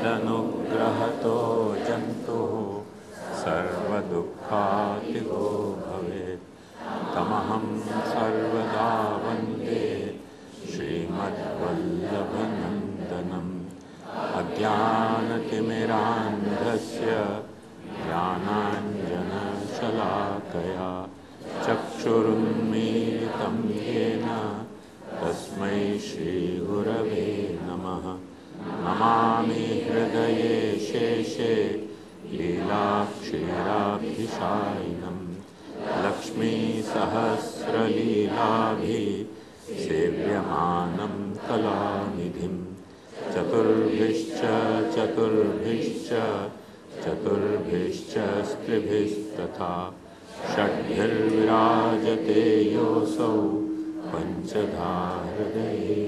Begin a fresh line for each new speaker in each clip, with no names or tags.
यदनुग्रहतो जन्तुः सर्वदुःखातिगो भवेत् तमहं सर्वदा वन्दे श्रीमद्वल्लभनन्दनम् अज्ञानतिमिरान्धस्य ज्ञानाञ्जनशलाकया चक्षुरुन्मीलितं येन तस्मै श्रीगुरवे नमः। नमामि हृदये शेषे लीलाक्षीराभिषायिनं लक्ष्मीसहस्रलीलाभिः सेव्यमानं कलानिधिं चतुर्भिश्च स्त्रिभिस्तथा षड्भिर्विराजते योऽसौ पञ्चधा हृदये।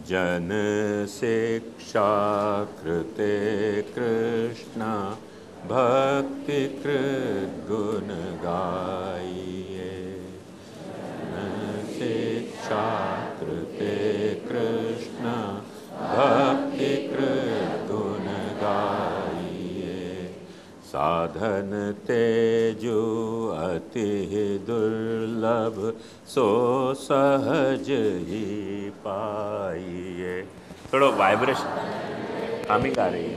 जन शिक्षा कृते कृष्ण भक्ति कृत गुण गाइए। जन शिक्षा कृते कृष्ण भक्ति कृत गुण गाइए। साधन तेजु अति दुर्लभ सो सहज ही पाइए। थोड़ा वाइब्रेशन हम ही गा रही है।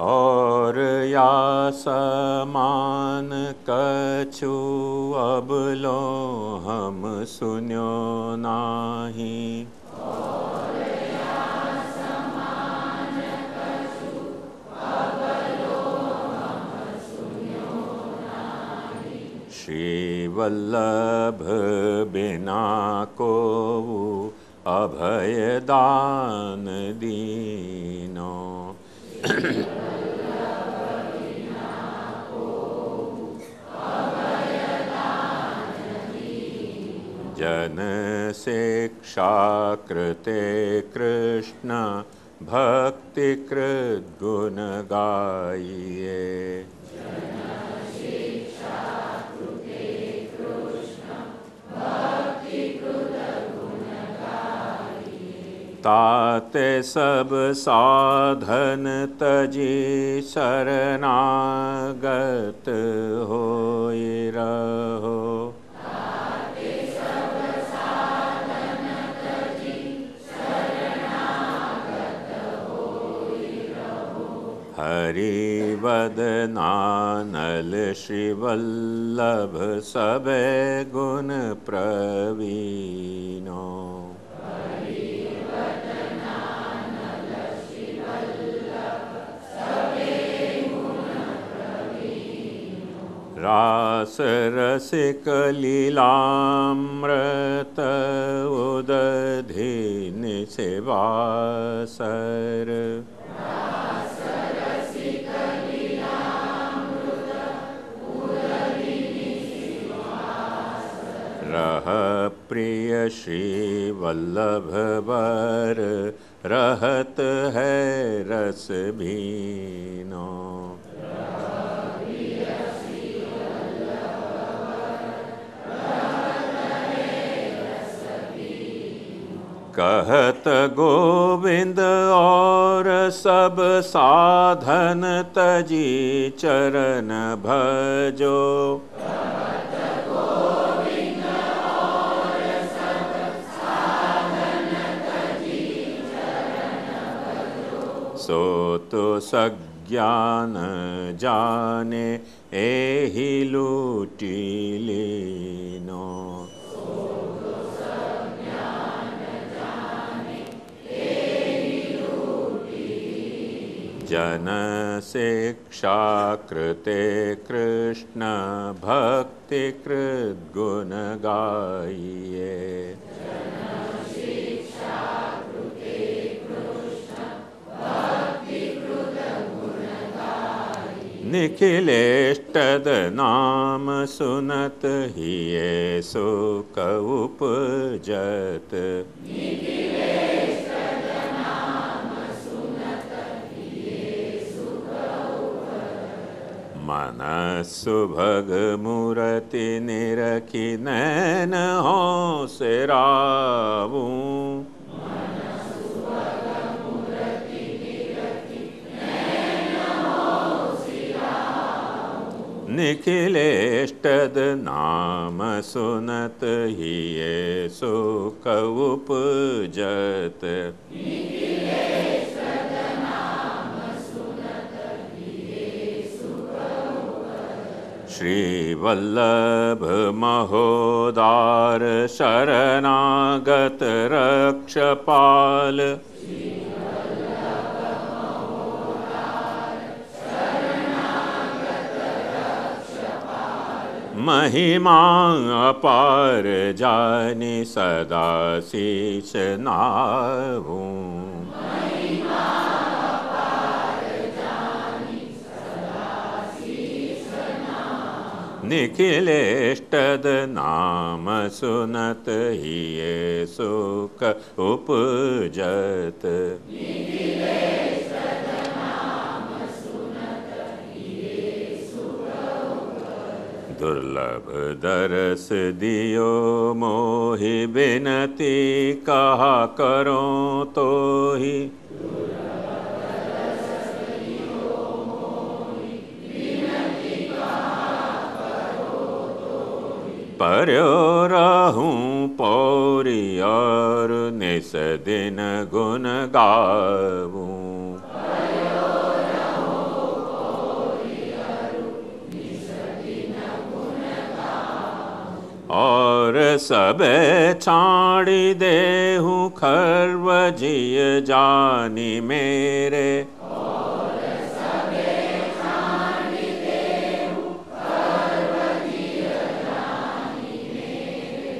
और या समान कछु अब लो हम सुन्यो नाही। श्री वल्लभ बिना को अभय दान दीनो। जन शिक्षा कृते कृष्ण भक्ति कृत गुण गाइए। ताते सब साधन तजी शरणागत होई रहो। हरि वदनानल श्री वल्लभ सबे गुण प्रवीणो। रास रसिक लीलामृत उदधि निशिवासर। रह प्रिय श्री वल्लभ वर रहत है रस भीनो। कहत गोविंद और सब साधन तजी चरण भजो। सो तो सज्ञान जाने एहि लूटी लीनो। जन शिक्षा कृते कृष्ण भक्ति कृत गुण गाइए। निखिलेष्टद नाम सुनत हिये सुख उपजत। मनस्सु भग मूरति निरखि नैन हों सिरावूं। निखिलेष्टद नाम सुनत हिये सुख उपजत। श्री वल्लभ महोदार शरणागत रक्षपाल। महिमा अपार जानि सदा शीश नावूं। निखिलेष्टद नाम सुनत हिये सुख उपजत। दुर्लभ दरस दियो मोहि बिनती कहा करो तोहि। पर्यो रहूं पौरी और निस दिन गुण गावूं। और सबे छाड़ी देहूं खर्व जिय जानी मेरे।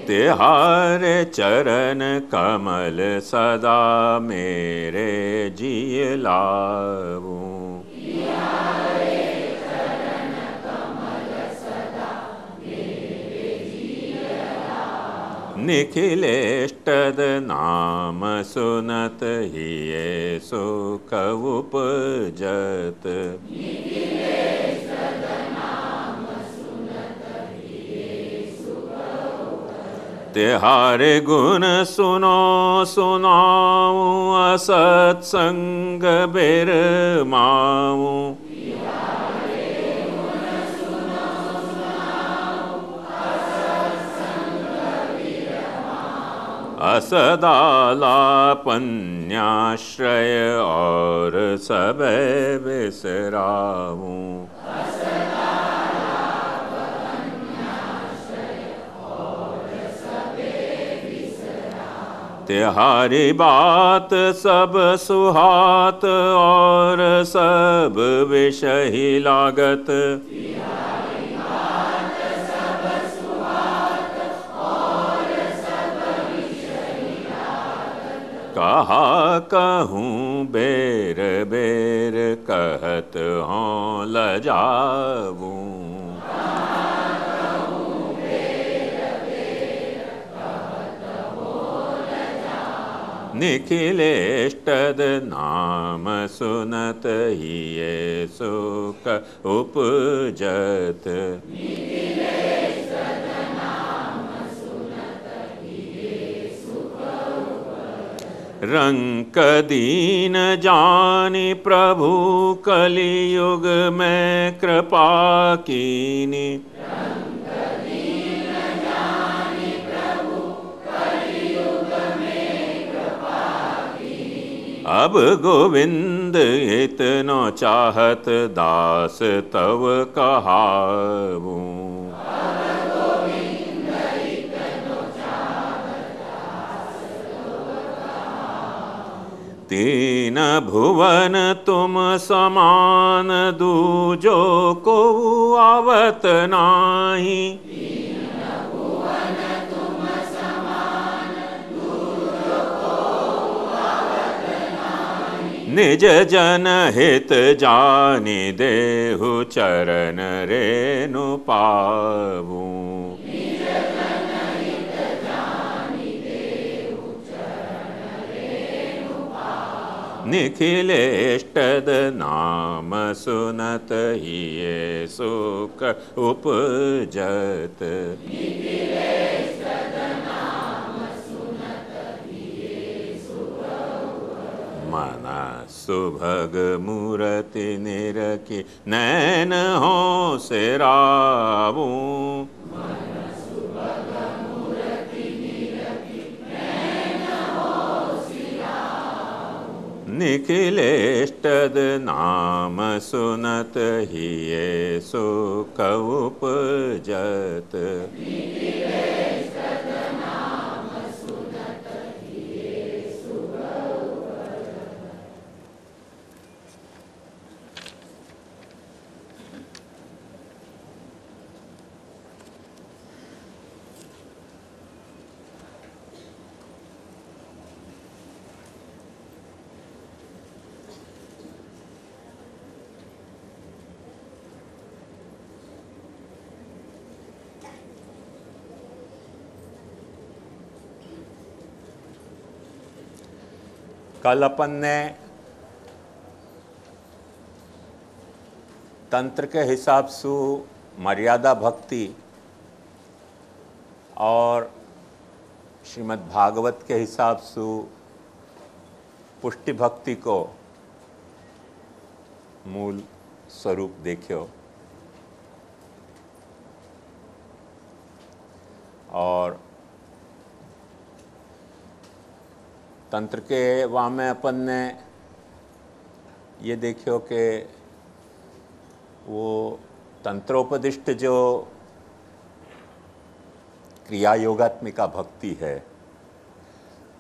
तिहारे चरण कमल सदा मेरे जिय लावूं। निखिलेष्टद नाम सुनत हिये सुख उपजत। तिहारे गुण सुनो सुनाऊं असत्संग बिरमाऊं। असदालापन्याश्रय और सबे बिसराऊं। तिहारी बात सब सुहात और सब विषय लागत। कहा कहूँ बेर बेर कहत हों लजाऊं। निखिलेष्टद नाम सुनत हिये सुख उपजत। रंक दीन जानि प्रभु कलियुग में कृपा कीनी। अब गोविंद इतनो चाहत दास तव कहाऊं। तीन भुवन तुम समान, दूजो को आवत नाही। निज जन हित जानि देहु, चरण रेणु पावूं। निखिलेष्टद नाम सुनत, हिये सुख उपजत। मन सुभग मूरति निरखि, नैन हो सिरावूं। निखिलेष्टद नाम सुनत, हिये सुख उपजत। कल अपन ने तंत्र के हिसाब से मर्यादा भक्ति और श्रीमद् भागवत के हिसाब से पुष्टि भक्ति को मूल स्वरूप देखियो। और तंत्र के वहाँ में अपन ने ये देखियो कि वो तंत्रोपदिष्ट जो क्रिया योगात्मिका भक्ति है,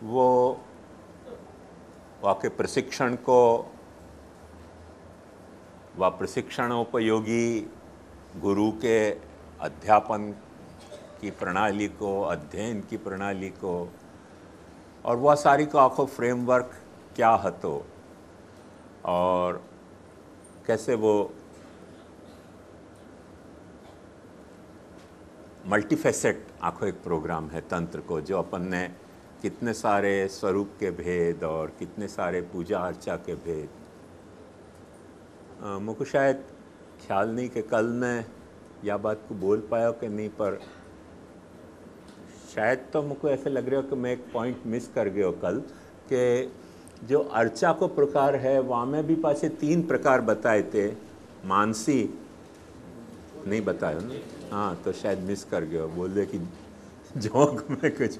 वो वहाँ के प्रशिक्षण को व प्रशिक्षणोपयोगी गुरु के अध्यापन की प्रणाली को, अध्ययन की प्रणाली को, और वह सारी का आखो फ्रेमवर्क क्या हतो और कैसे वो मल्टीफेसेट आखो एक प्रोग्राम है तंत्र को, जो अपन ने कितने सारे स्वरूप के भेद और कितने सारे पूजा अर्चा के भेद। मुझको शायद ख्याल नहीं कि कल मैं यह बात को बोल पाया कि नहीं, पर शायद तो मुझको ऐसे लग रहा हो कि मैं एक पॉइंट मिस कर गया हो कल, कि जो अर्चा को प्रकार है वहाँ में भी पासे 3 प्रकार बताए थे। मानसी नहीं बताया ना? हाँ, तो शायद मिस कर गया हो। बोल दे कि जोक में कुछ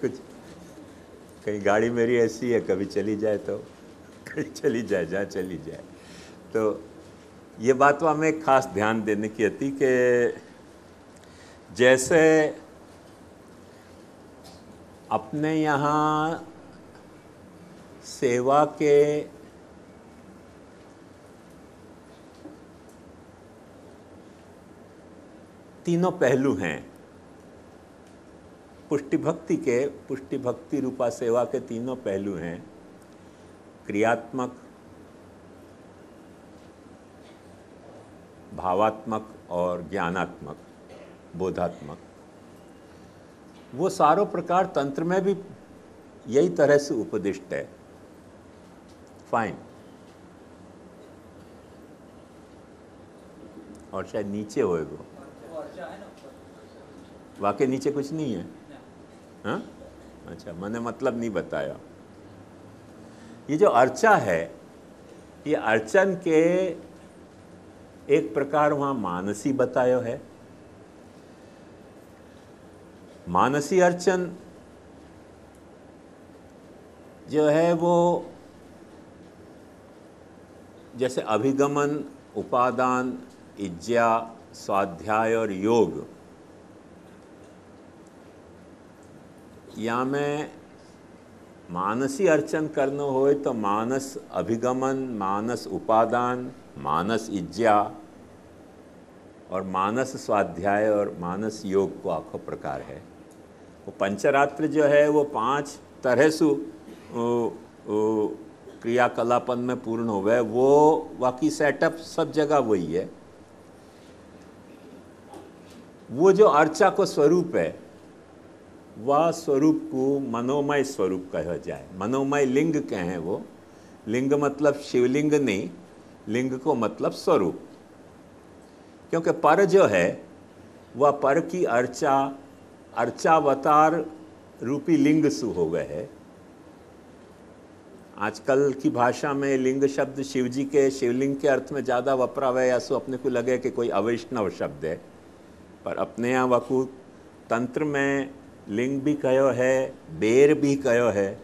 कहीं गाड़ी मेरी ऐसी है, कभी चली जाए तो कहीं चली जाए, जहाँ चली जाए। तो ये बात वहाँ में एक खास ध्यान देने की थी कि जैसे अपने यहाँ सेवा के तीनों पहलू हैं। पुष्टि भक्ति रूपा सेवा के तीनों पहलू हैं, क्रियात्मक, भावात्मक और ज्ञानात्मक, बोधात्मक। वो सारों प्रकार तंत्र में भी यही तरह से उपदिष्ट है। फाइन। और शायद नीचे होएगा, वाकई नीचे कुछ नहीं है। हाँ, अच्छा, मैंने मतलब नहीं बताया। ये जो अर्चा है, ये अर्चन के एक प्रकार वहाँ मानसी बतायो है। मानसी अर्चन जो है वो जैसे अभिगमन, उपादान, इज्जा, स्वाध्याय और योग, या में मानसी अर्चन करनो होए तो मानस अभिगमन, मानस उपादान, मानस इज्जा और मानस स्वाध्याय और मानस योग को आखो प्रकार है। वो पंचरात्र जो है वो 5 तरह से क्रियाकलापन में पूर्ण हो गए। वो बाकी सेटअप सब जगह वही है। वो जो अर्चा को स्वरूप है वह स्वरूप को मनोमय स्वरूप कहा जाए। मनोमय लिंग कहें वो। लिंग मतलब शिवलिंग नहीं, लिंग को मतलब स्वरूप। क्योंकि पर जो है वह पर की अर्चा अर्चावतार रूपी लिंग सु हो गए है। आजकल की भाषा में लिंग शब्द शिव जी के शिवलिंग के अर्थ में ज़्यादा वपरा हुआ है, या सो अपने को लगे कि कोई अवैष्णव शब्द है। पर अपने यहाँ वकू तंत्र में लिंग भी कहो है, बेर भी कहो है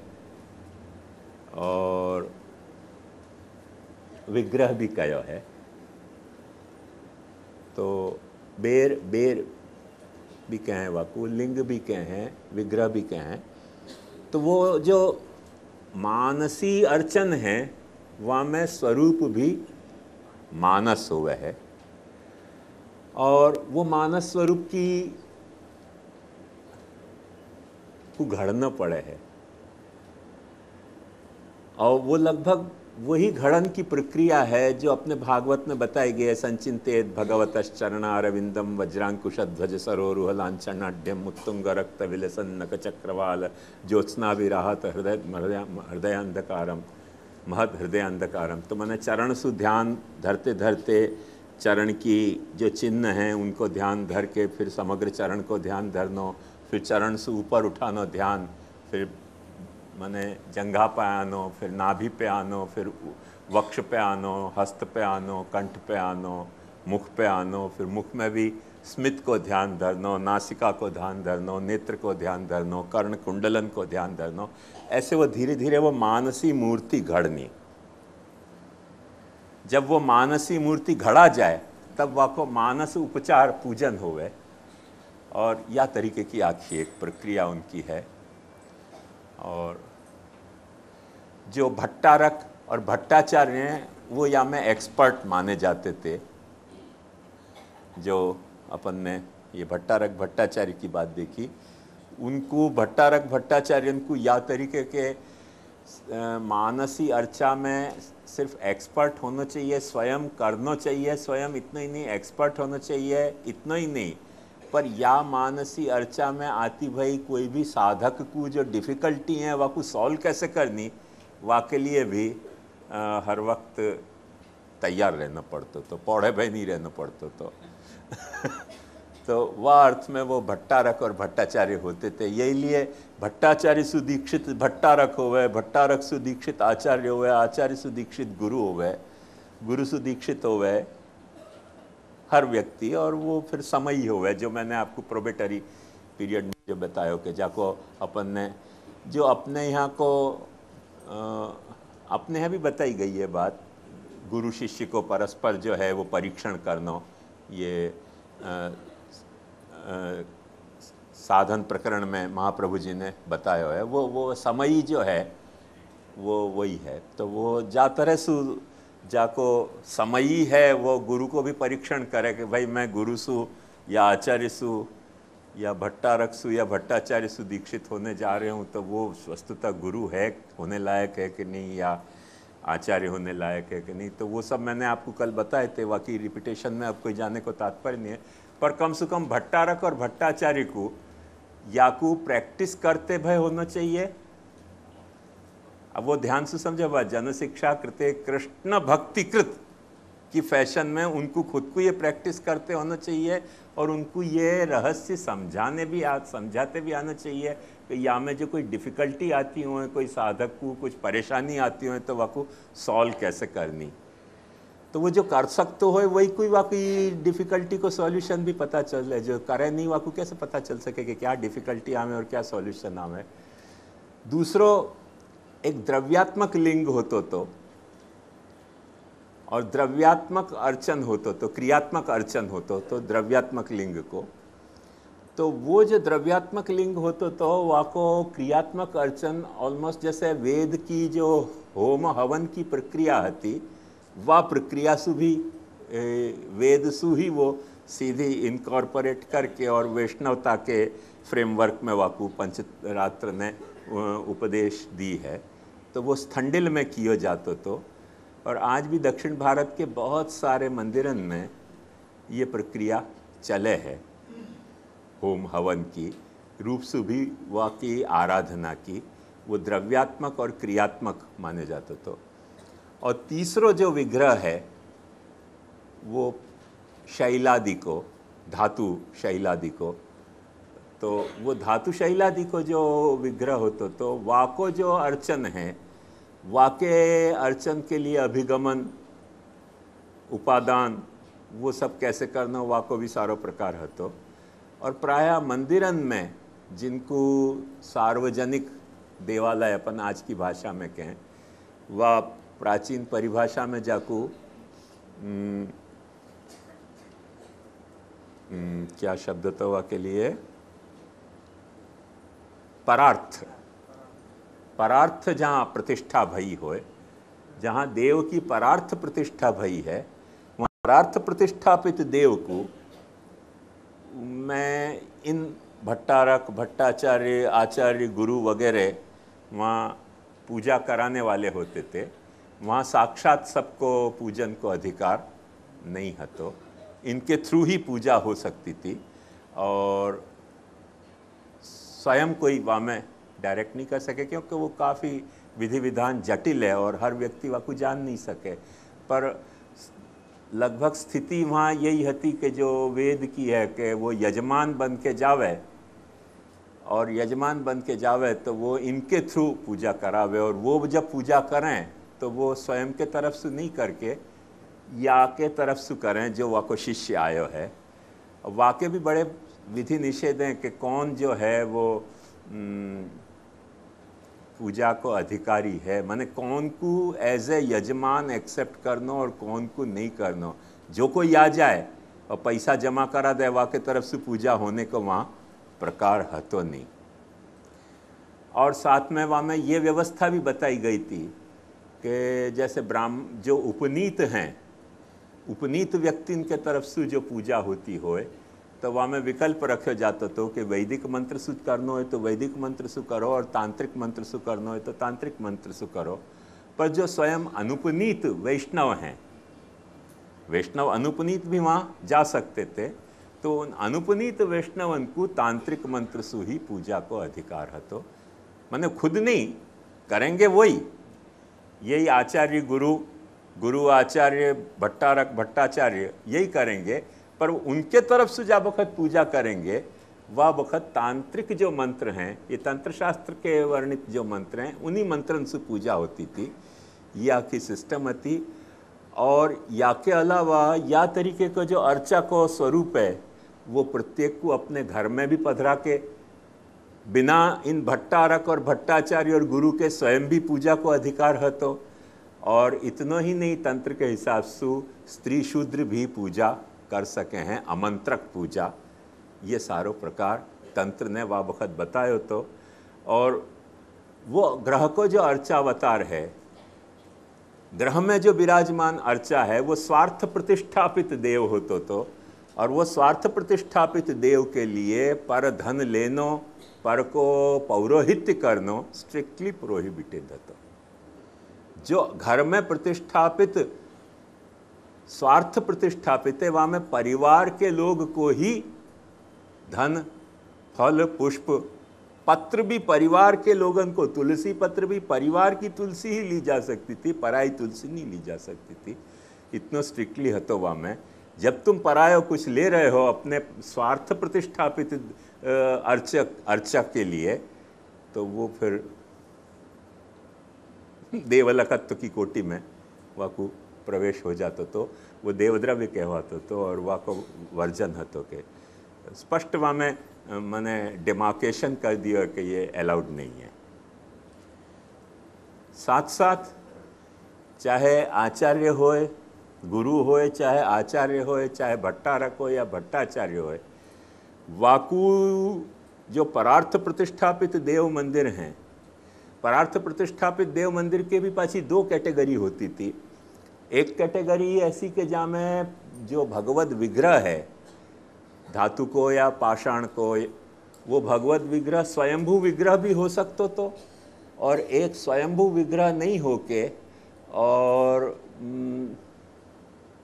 और विग्रह भी कहो है। तो बेर भी कहें वाकु, लिंग भी कहें, विग्रह भी कहें। तो वो जो मानसी अर्चन है वह में स्वरूप भी मानस हुआ है और वो मानस स्वरूप की को घड़ना पड़े है और वो लगभग वही घड़न की प्रक्रिया है जो अपने भागवत में बताई गई है। संचिंतेत भगवतश्चरणारविंदम वज्रांकुशध्वज सरोरुह लांछनाढ्यम उत्तुंग रक्त विलसन नक चक्रवाल ज्योत्स्ना विराहत हृदयांधकारम महद हृदयांधकारम। तो मैंने चरण सु ध्यान धरते धरते चरण की जो चिन्ह हैं उनको ध्यान धर के फिर समग्र चरण को ध्यान धरनो, फिर चरण से ऊपर उठानो ध्यान, फिर मैंने जंघा पे आनो, फिर नाभि पे आनो, फिर वक्ष पे आनो, हस्त पे आनो, कंठ पे आनो, मुख पे आनो, फिर मुख में भी स्मित को ध्यान धरनो, नासिका को ध्यान धरनो, नेत्र को ध्यान धरनो, कर्ण कुंडलन को ध्यान धरनो। ऐसे वो धीरे धीरे वो मानसी मूर्ति घड़नी। जब वो मानसी मूर्ति घड़ा जाए तब वह को मानस उपचार पूजन होवे और यह तरीके की आखिर एक प्रक्रिया उनकी है। और जो भट्टारक और भट्टाचार्य हैं वो या में एक्सपर्ट माने जाते थे। जो अपन ने ये भट्टारक भट्टाचार्य की बात देखी, उनको भट्टारक भट्टाचार्य को या तरीके के मानसी अर्चा में सिर्फ एक्सपर्ट होना चाहिए, स्वयं करना चाहिए, स्वयं इतना ही नहीं एक्सपर्ट होना चाहिए, इतना ही नहीं पर या मानसी अर्चा में आती भाई कोई भी साधक को जो डिफ़िकल्टी है वह को सॉल्व कैसे करनी, वह के लिए भी हर वक्त तैयार रहना पड़ता। तो पौड़े भाई नहीं रहना पड़ता। तो वह अर्थ में वो भट्टारक और भट्टाचार्य होते थे। यही लिए भट्टाचार्य सुदीक्षित भट्टारक होवे, भट्टारक सुदीक्षित आचार्य होवे, आचार्य सुदीक्षित गुरु होवे, गुरु सुदीक्षित होवे हर व्यक्ति। और वो फिर समय ही होवे जो मैंने आपको प्रोबेटरी पीरियड में जो बताया कि जाको अपन ने जो अपने यहाँ को अपने यहाँ भी बताई गई है बात, गुरु शिष्य को परस्पर जो है वो परीक्षण करना, ये साधन प्रकरण में महाप्रभु जी ने बताया है। वो समय जो है वो वही है। तो वो जा तरह सु जाको समयी है वो गुरु को भी परीक्षण करे कि भाई मैं गुरु सु या आचार्य सु या भट्टारक सु या भट्टाचार्य सु दीक्षित होने जा रहे हूँ, तो वो वस्तुतः गुरु है होने लायक है कि नहीं या आचार्य होने लायक है कि नहीं। तो वो सब मैंने आपको कल बताए थे, बाकी रिपीटेशन में अब कोई जाने को तात्पर्य नहीं है। पर कम से कम भट्टारक और भट्टाचार्य को या को प्रैक्टिस करते भय होना चाहिए। अब वो ध्यान से समझे, वह जन शिक्षा कृते कृष्ण भक्तिकृत की फैशन में उनको खुद को ये प्रैक्टिस करते होना चाहिए और उनको ये रहस्य समझाते भी आना चाहिए कि या में जो कोई डिफ़िकल्टी आती हो, कोई साधक को कुछ परेशानी आती हो तो वह को सॉल्व कैसे करनी। तो वो जो कर सकते हो वही कोई वाकई डिफ़िकल्टी को सॉल्यूशन भी पता चल है, जो करे नहीं वाकू कैसे पता चल सके कि क्या डिफ़िकल्टी आवे और क्या सॉल्यूशन आवे। दूसरों एक द्रव्यात्मक लिंग होतो तो और द्रव्यात्मक अर्चन होतो तो क्रियात्मक अर्चन होतो तो द्रव्यात्मक लिंग को, तो वो जो द्रव्यात्मक लिंग होतो तो वाको क्रियात्मक अर्चन ऑलमोस्ट जैसे वेद की जो होम हवन की प्रक्रिया हती वह प्रक्रिया सु भी वेद सु ही वो सीधी इनकॉर्पोरेट करके और वैष्णवता के फ्रेमवर्क में वाकू पंचरात्र ने उपदेश दी है। तो वो स्थंडिल में कियो जातो तो, और आज भी दक्षिण भारत के बहुत सारे मंदिरन में ये प्रक्रिया चले है होम हवन की रूप से भी वह की आराधना की, वो द्रव्यात्मक और क्रियात्मक माने जाते तो। और तीसरो जो विग्रह है वो शैलादि को, धातु शैलादि को, तो वो धातु शैलादि को जो विग्रह होतो तो वाको जो अर्चन है, वाके अर्चन के लिए अभिगमन उपादान वो सब कैसे करना वाको भी सारो प्रकार हतो। और प्रायः मंदिरन में जिनको सार्वजनिक देवालय अपन आज की भाषा में कहें, वह प्राचीन परिभाषा में जाकू क्या शब्द तो वह के लिए परार्थ, परार्थ जहाँ प्रतिष्ठा भई होए, जहाँ देव की परार्थ प्रतिष्ठा भई है, वहाँ परार्थ प्रतिष्ठापित देव को मैं इन भट्टारक भट्टाचार्य आचार्य गुरु वगैरह वहाँ पूजा कराने वाले होते थे, वहाँ साक्षात सबको पूजन को अधिकार नहीं है, तो इनके थ्रू ही पूजा हो सकती थी और स्वयं कोई वहाँ में डायरेक्ट नहीं कर सके क्योंकि वो काफ़ी विधि विधान जटिल है और हर व्यक्ति वहाँ को जान नहीं सके। पर लगभग स्थिति वहाँ यही हती कि जो वेद की है कि वो यजमान बन के जावे, और यजमान बन के जावे तो वो इनके थ्रू पूजा करावे, और वो जब पूजा करें तो वो स्वयं के तरफ से नहीं करके या के तरफ से करें जो वह को शिष्य आयो है। वाके भी बड़े विधि निषेध हैं कि कौन जो है वो पूजा को अधिकारी है, माने कौन को एज ए यजमान एक्सेप्ट करना और कौन को नहीं करना। जो कोई आ जाए और पैसा जमा करा दे वहाँ के तरफ से पूजा होने को वहाँ प्रकार है तो नहीं। और साथ में वहाँ में ये व्यवस्था भी बताई गई थी कि जैसे ब्राह्मण जो उपनीत हैं, उपनीत व्यक्ति के तरफ से जो पूजा होती होए तो वहाँ में विकल्प रखे जाता तो कि वैदिक मंत्र से करना है तो वैदिक मंत्र से करो और तांत्रिक मंत्र से करना है तो तांत्रिक मंत्र से करो। पर जो स्वयं अनुपनीत वैष्णव हैं, वैष्णव अनुपनीत भी वहाँ जा सकते थे, तो उन अनुपनीत वैष्णवन को तांत्रिक मंत्र से ही पूजा को अधिकार है। तो मैंने खुद नहीं करेंगे वही, यही आचार्य गुरु गुरु आचार्य भट्टारक भट्टाचार्य यही करेंगे, पर उनके तरफ से जब वक्त पूजा करेंगे वह वक्त तांत्रिक जो मंत्र हैं, ये तंत्र शास्त्र के वर्णित जो मंत्र हैं उन्हीं मंत्रन से पूजा होती थी। या की सिस्टम थी। और या के अलावा या तरीके का जो अर्चा को स्वरूप है वो प्रत्येक को अपने घर में भी पधरा के बिना इन भट्टारक और भट्टाचार्य और गुरु के स्वयं भी पूजा को अधिकार है। तो और इतना ही नहीं, तंत्र के हिसाब से स्त्री शूद्र भी पूजा कर सके हैं, आमंत्रक पूजा, ये सारो प्रकार तंत्र ने वह वक्त बतायो। तो और वो ग्रह को जो अर्चावतार है, ग्रह में जो विराजमान अर्चा है वो स्वार्थ प्रतिष्ठापित देव होतो तो, और वो स्वार्थ प्रतिष्ठापित देव के लिए पर धन लेनो, पर को पौरोहित्य करनो स्ट्रिक्टली प्रोहिबिटेड है। तो जो घर में प्रतिष्ठापित स्वार्थ प्रतिष्ठापित है वहाँ में परिवार के लोग को ही धन फल पुष्प पत्र भी परिवार के लोगन को, तुलसी पत्र भी परिवार की तुलसी ही ली जा सकती थी, पराई तुलसी नहीं ली जा सकती थी। इतना स्ट्रिक्टली हतो वहाँ में। जब तुम परायो कुछ ले रहे हो अपने स्वार्थ प्रतिष्ठापित अर्चक के लिए, तो वो फिर देवलकत्व की कोटि में वह को प्रवेश हो जाता, तो वो देवद्रव्य कहवातो तो और वह को वर्जन हतो के स्पष्ट वहाँ में मैंने डिमार्केशन कर दिया कि ये अलाउड नहीं है। साथ साथ चाहे आचार्य होए, गुरु होए, चाहे आचार्य होए, चाहे भट्टारक हो या भट्टाचार्य होए, वाकु जो परार्थ प्रतिष्ठापित देव मंदिर हैं, परार्थ प्रतिष्ठापित देव मंदिर के भी पाछी दो कैटेगरी होती थी। एक कैटेगरी ऐसी कि जहाँ में जो भगवत विग्रह है, धातु को या पाषाण को, वो भगवत विग्रह स्वयंभू विग्रह भी हो सकता तो, और एक स्वयंभू विग्रह नहीं होके और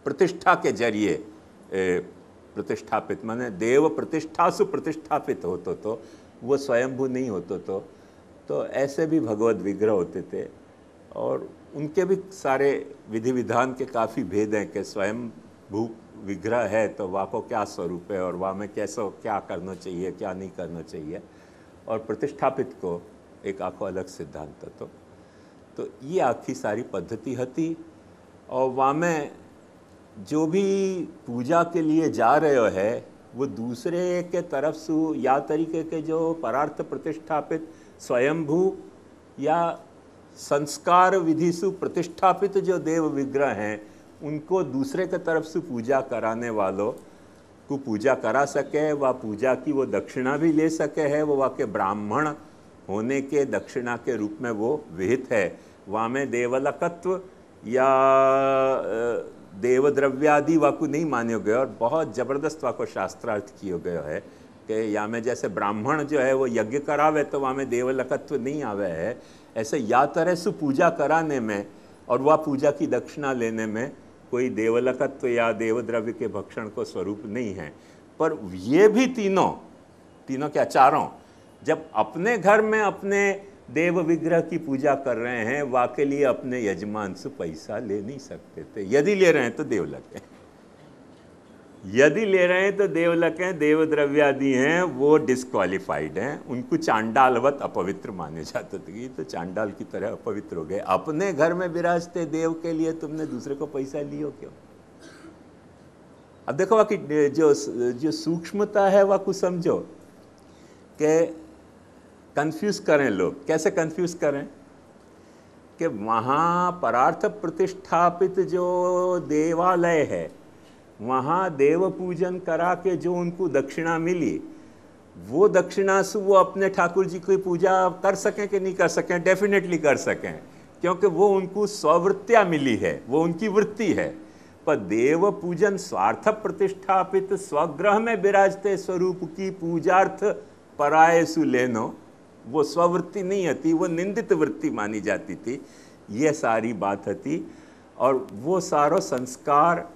प्रतिष्ठा के जरिए प्रतिष्ठापित, माने देव प्रतिष्ठा से प्रतिष्ठापित होतो तो वो स्वयंभू नहीं होतो तो ऐसे भी भगवत विग्रह होते थे। और उनके भी सारे विधि विधान के काफ़ी भेद हैं कि स्वयंभू विग्रह है तो वहाँ को क्या स्वरूप है और वहाँ में कैसे क्या करना चाहिए क्या नहीं करना चाहिए, और प्रतिष्ठापित को एक आखो अलग सिद्धांत तो ये आखी सारी पद्धति हती। और वहाँ में जो भी पूजा के लिए जा रहे है वो दूसरे के तरफ से या तरीके के जो परार्थ प्रतिष्ठापित स्वयंभू या संस्कार विधि से प्रतिष्ठापित जो देव विग्रह हैं उनको दूसरे के तरफ से पूजा कराने वालों को पूजा करा सके, वह पूजा की वो दक्षिणा भी ले सके है, वो वहाँ के ब्राह्मण होने के दक्षिणा के रूप में वो विहित है। वहाँ में देवलकत्व या देवद्रव्यादि वाकु नहीं मान्यो गया और बहुत ज़बरदस्त वाको शास्त्रार्थ किया गया है कि या में जैसे ब्राह्मण जो है वो यज्ञ करावे तो वहाँ में देवलकत्व नहीं आवे है, ऐसे या तरह से पूजा कराने में और वह पूजा की दक्षिणा लेने में कोई देवलकत्व या देवद्रव्य के भक्षण को स्वरूप नहीं है। पर ये भी तीनों क्या चारों जब अपने घर में अपने देव विग्रह की पूजा कर रहे हैं, वह के लिए अपने यजमान से पैसा ले नहीं सकते थे। यदि ले रहे हैं तो देवलक हैं, यदि ले रहे हैं तो देवलक हैं, देवद्रव्यादि हैं, वो डिस्क्वालिफाइड हैं, उनको चांडालवत अपवित्र माने जाते थे। ये तो चांडाल की तरह अपवित्र हो गए। अपने घर में विराजते देव के लिए तुमने दूसरे को पैसा लियो क्यों? अब देखो कि जो सूक्ष्मता है वह कुछ समझो कि कंफ्यूज करें लोग। कैसे कंफ्यूज करें कि वहाँ परार्थ प्रतिष्ठापित जो देवालय है वहाँ देव पूजन करा के जो उनको दक्षिणा मिली, वो दक्षिणा से वो अपने ठाकुर जी की पूजा कर सकें कि नहीं कर सकें? डेफिनेटली कर सकें, क्योंकि वो उनको स्ववृत्तियाँ मिली है, वो उनकी वृत्ति है। पर देव पूजन स्वार्थ प्रतिष्ठापित स्वग्रह में विराजते स्वरूप की पूजार्थ पराय सु लेनो, वो स्ववृत्ति नहीं हती, वो निंदित वृत्ति मानी जाती थी। ये सारी बात हती। और वो सारो संस्कार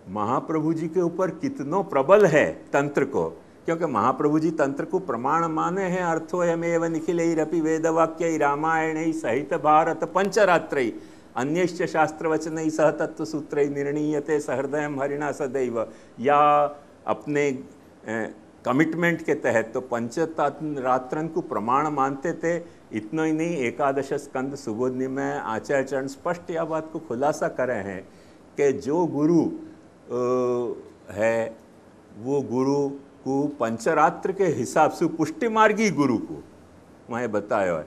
महाप्रभु जी के ऊपर कितनों प्रबल है तंत्र को, क्योंकि महाप्रभु जी तंत्र को प्रमाण माने हैं। अर्थो यमेव निखिलैरपि वेदवाक्यै रामायणै सहित भारत पंचरात्रै अन्यश्च शास्त्रवचनै सह तत्वसूत्रै निर्णीयते सहृदयं हरिणा सदैव। या अपने कमिटमेंट के तहत तो पंचरात्रन को प्रमाण मानते थे। इतना ही नहीं, एकादश स्कंद सुबोधनी में आचार्य चरण स्पष्ट यह बात को खुलासा करे हैं कि जो गुरु है वो गुरु को पंचरात्र के हिसाब से पुष्टि मार्गी गुरु को वहाँ बताया है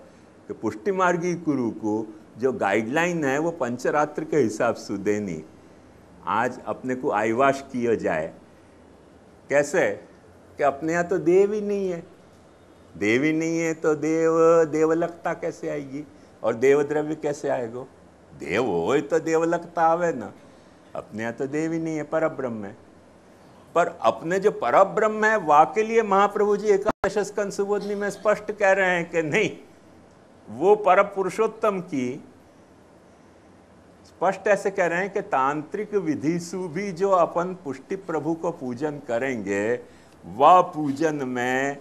कि पुष्टि मार्गी गुरु को जो गाइडलाइन है वो पंचरात्र के हिसाब से देनी। आज अपने को आईवाश किया जाए कैसे कि अपने यहाँ तो देव ही नहीं है, देव ही नहीं है तो देवलकता कैसे आएगी और देवद्रव्य कैसे आएगा? देव हो तो देवलकता आवे ना। अपने यहाँ तो देव ही नहीं है, परब्रह्म है। पर अपने जो परब्रह्म है वहाँ के लिए महाप्रभु जी एकादश स्कंद सुबोधनी में स्पष्ट कह रहे हैं कि नहीं, वो पर पुरुषोत्तम की स्पष्ट ऐसे कह रहे हैं कि तांत्रिक विधि से भी जो अपन पुष्टि प्रभु को पूजन करेंगे, वह पूजन में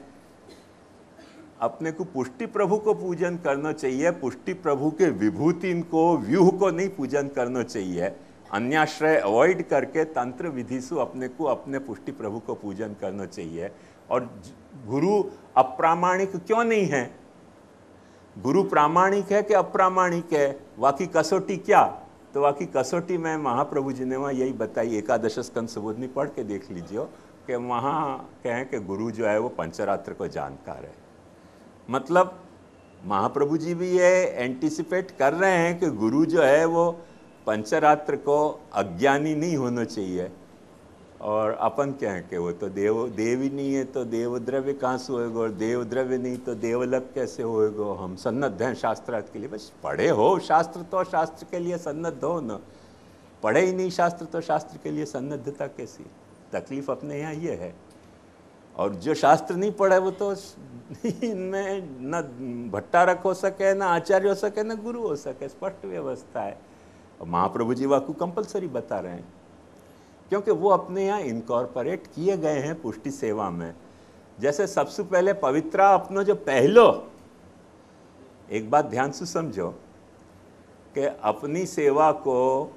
अपने को पुष्टि प्रभु को पूजन करना चाहिए। पुष्टि प्रभु के विभूति को, व्यूह को नहीं पूजन करना चाहिए। अन्याश्रय अवॉइड करके तंत्र विधि से अपने को अपने पुष्टि प्रभु को पूजन करना चाहिए। और गुरु अप्रामाणिक क्यों नहीं है? गुरु प्रामाणिक है कि अप्रामाणिक है? वाकी कसौटी क्या? तो वाकी कसौटी में महाप्रभु जी ने वहाँ यही बताई। एकादश स्कंद सुबोधनी पढ़ के देख लीजिए कि वहाँ कहें कि गुरु जो है वो पंचरात्र को जानकार है। मतलब महाप्रभु जी भी ये एंटिसिपेट कर रहे हैं कि गुरु जो है वो पंचरात्र को अज्ञानी नहीं होना चाहिए। और अपन क्या है कि वो तो देव ही नहीं है तो देव द्रव्य कहाँ से होएगा, और देव द्रव्य नहीं तो देवलभ कैसे होएगा। हम सन्नद्ध हैं शास्त्रार्थ के लिए। बस पढ़े हो शास्त्र तो शास्त्र के लिए सन्नद्ध हो न, पढ़े ही नहीं शास्त्र तो शास्त्र के लिए सन्नद्धता कैसी। तकलीफ अपने यहाँ ये है। और जो शास्त्र नहीं पढ़ा वो तो इनमें न भट्टारक हो सके, न आचार्य हो सके, न गुरु हो सके। स्पष्ट व्यवस्था है। और महाप्रभु जी वाकु कंपलसरी बता रहे हैं, क्योंकि वो अपने यहाँ इनकॉर्पोरेट किए गए हैं पुष्टि सेवा में। जैसे सबसे पहले पवित्रा अपनो जो पहलो, एक बात ध्यान से समझो कि अपनी सेवा को,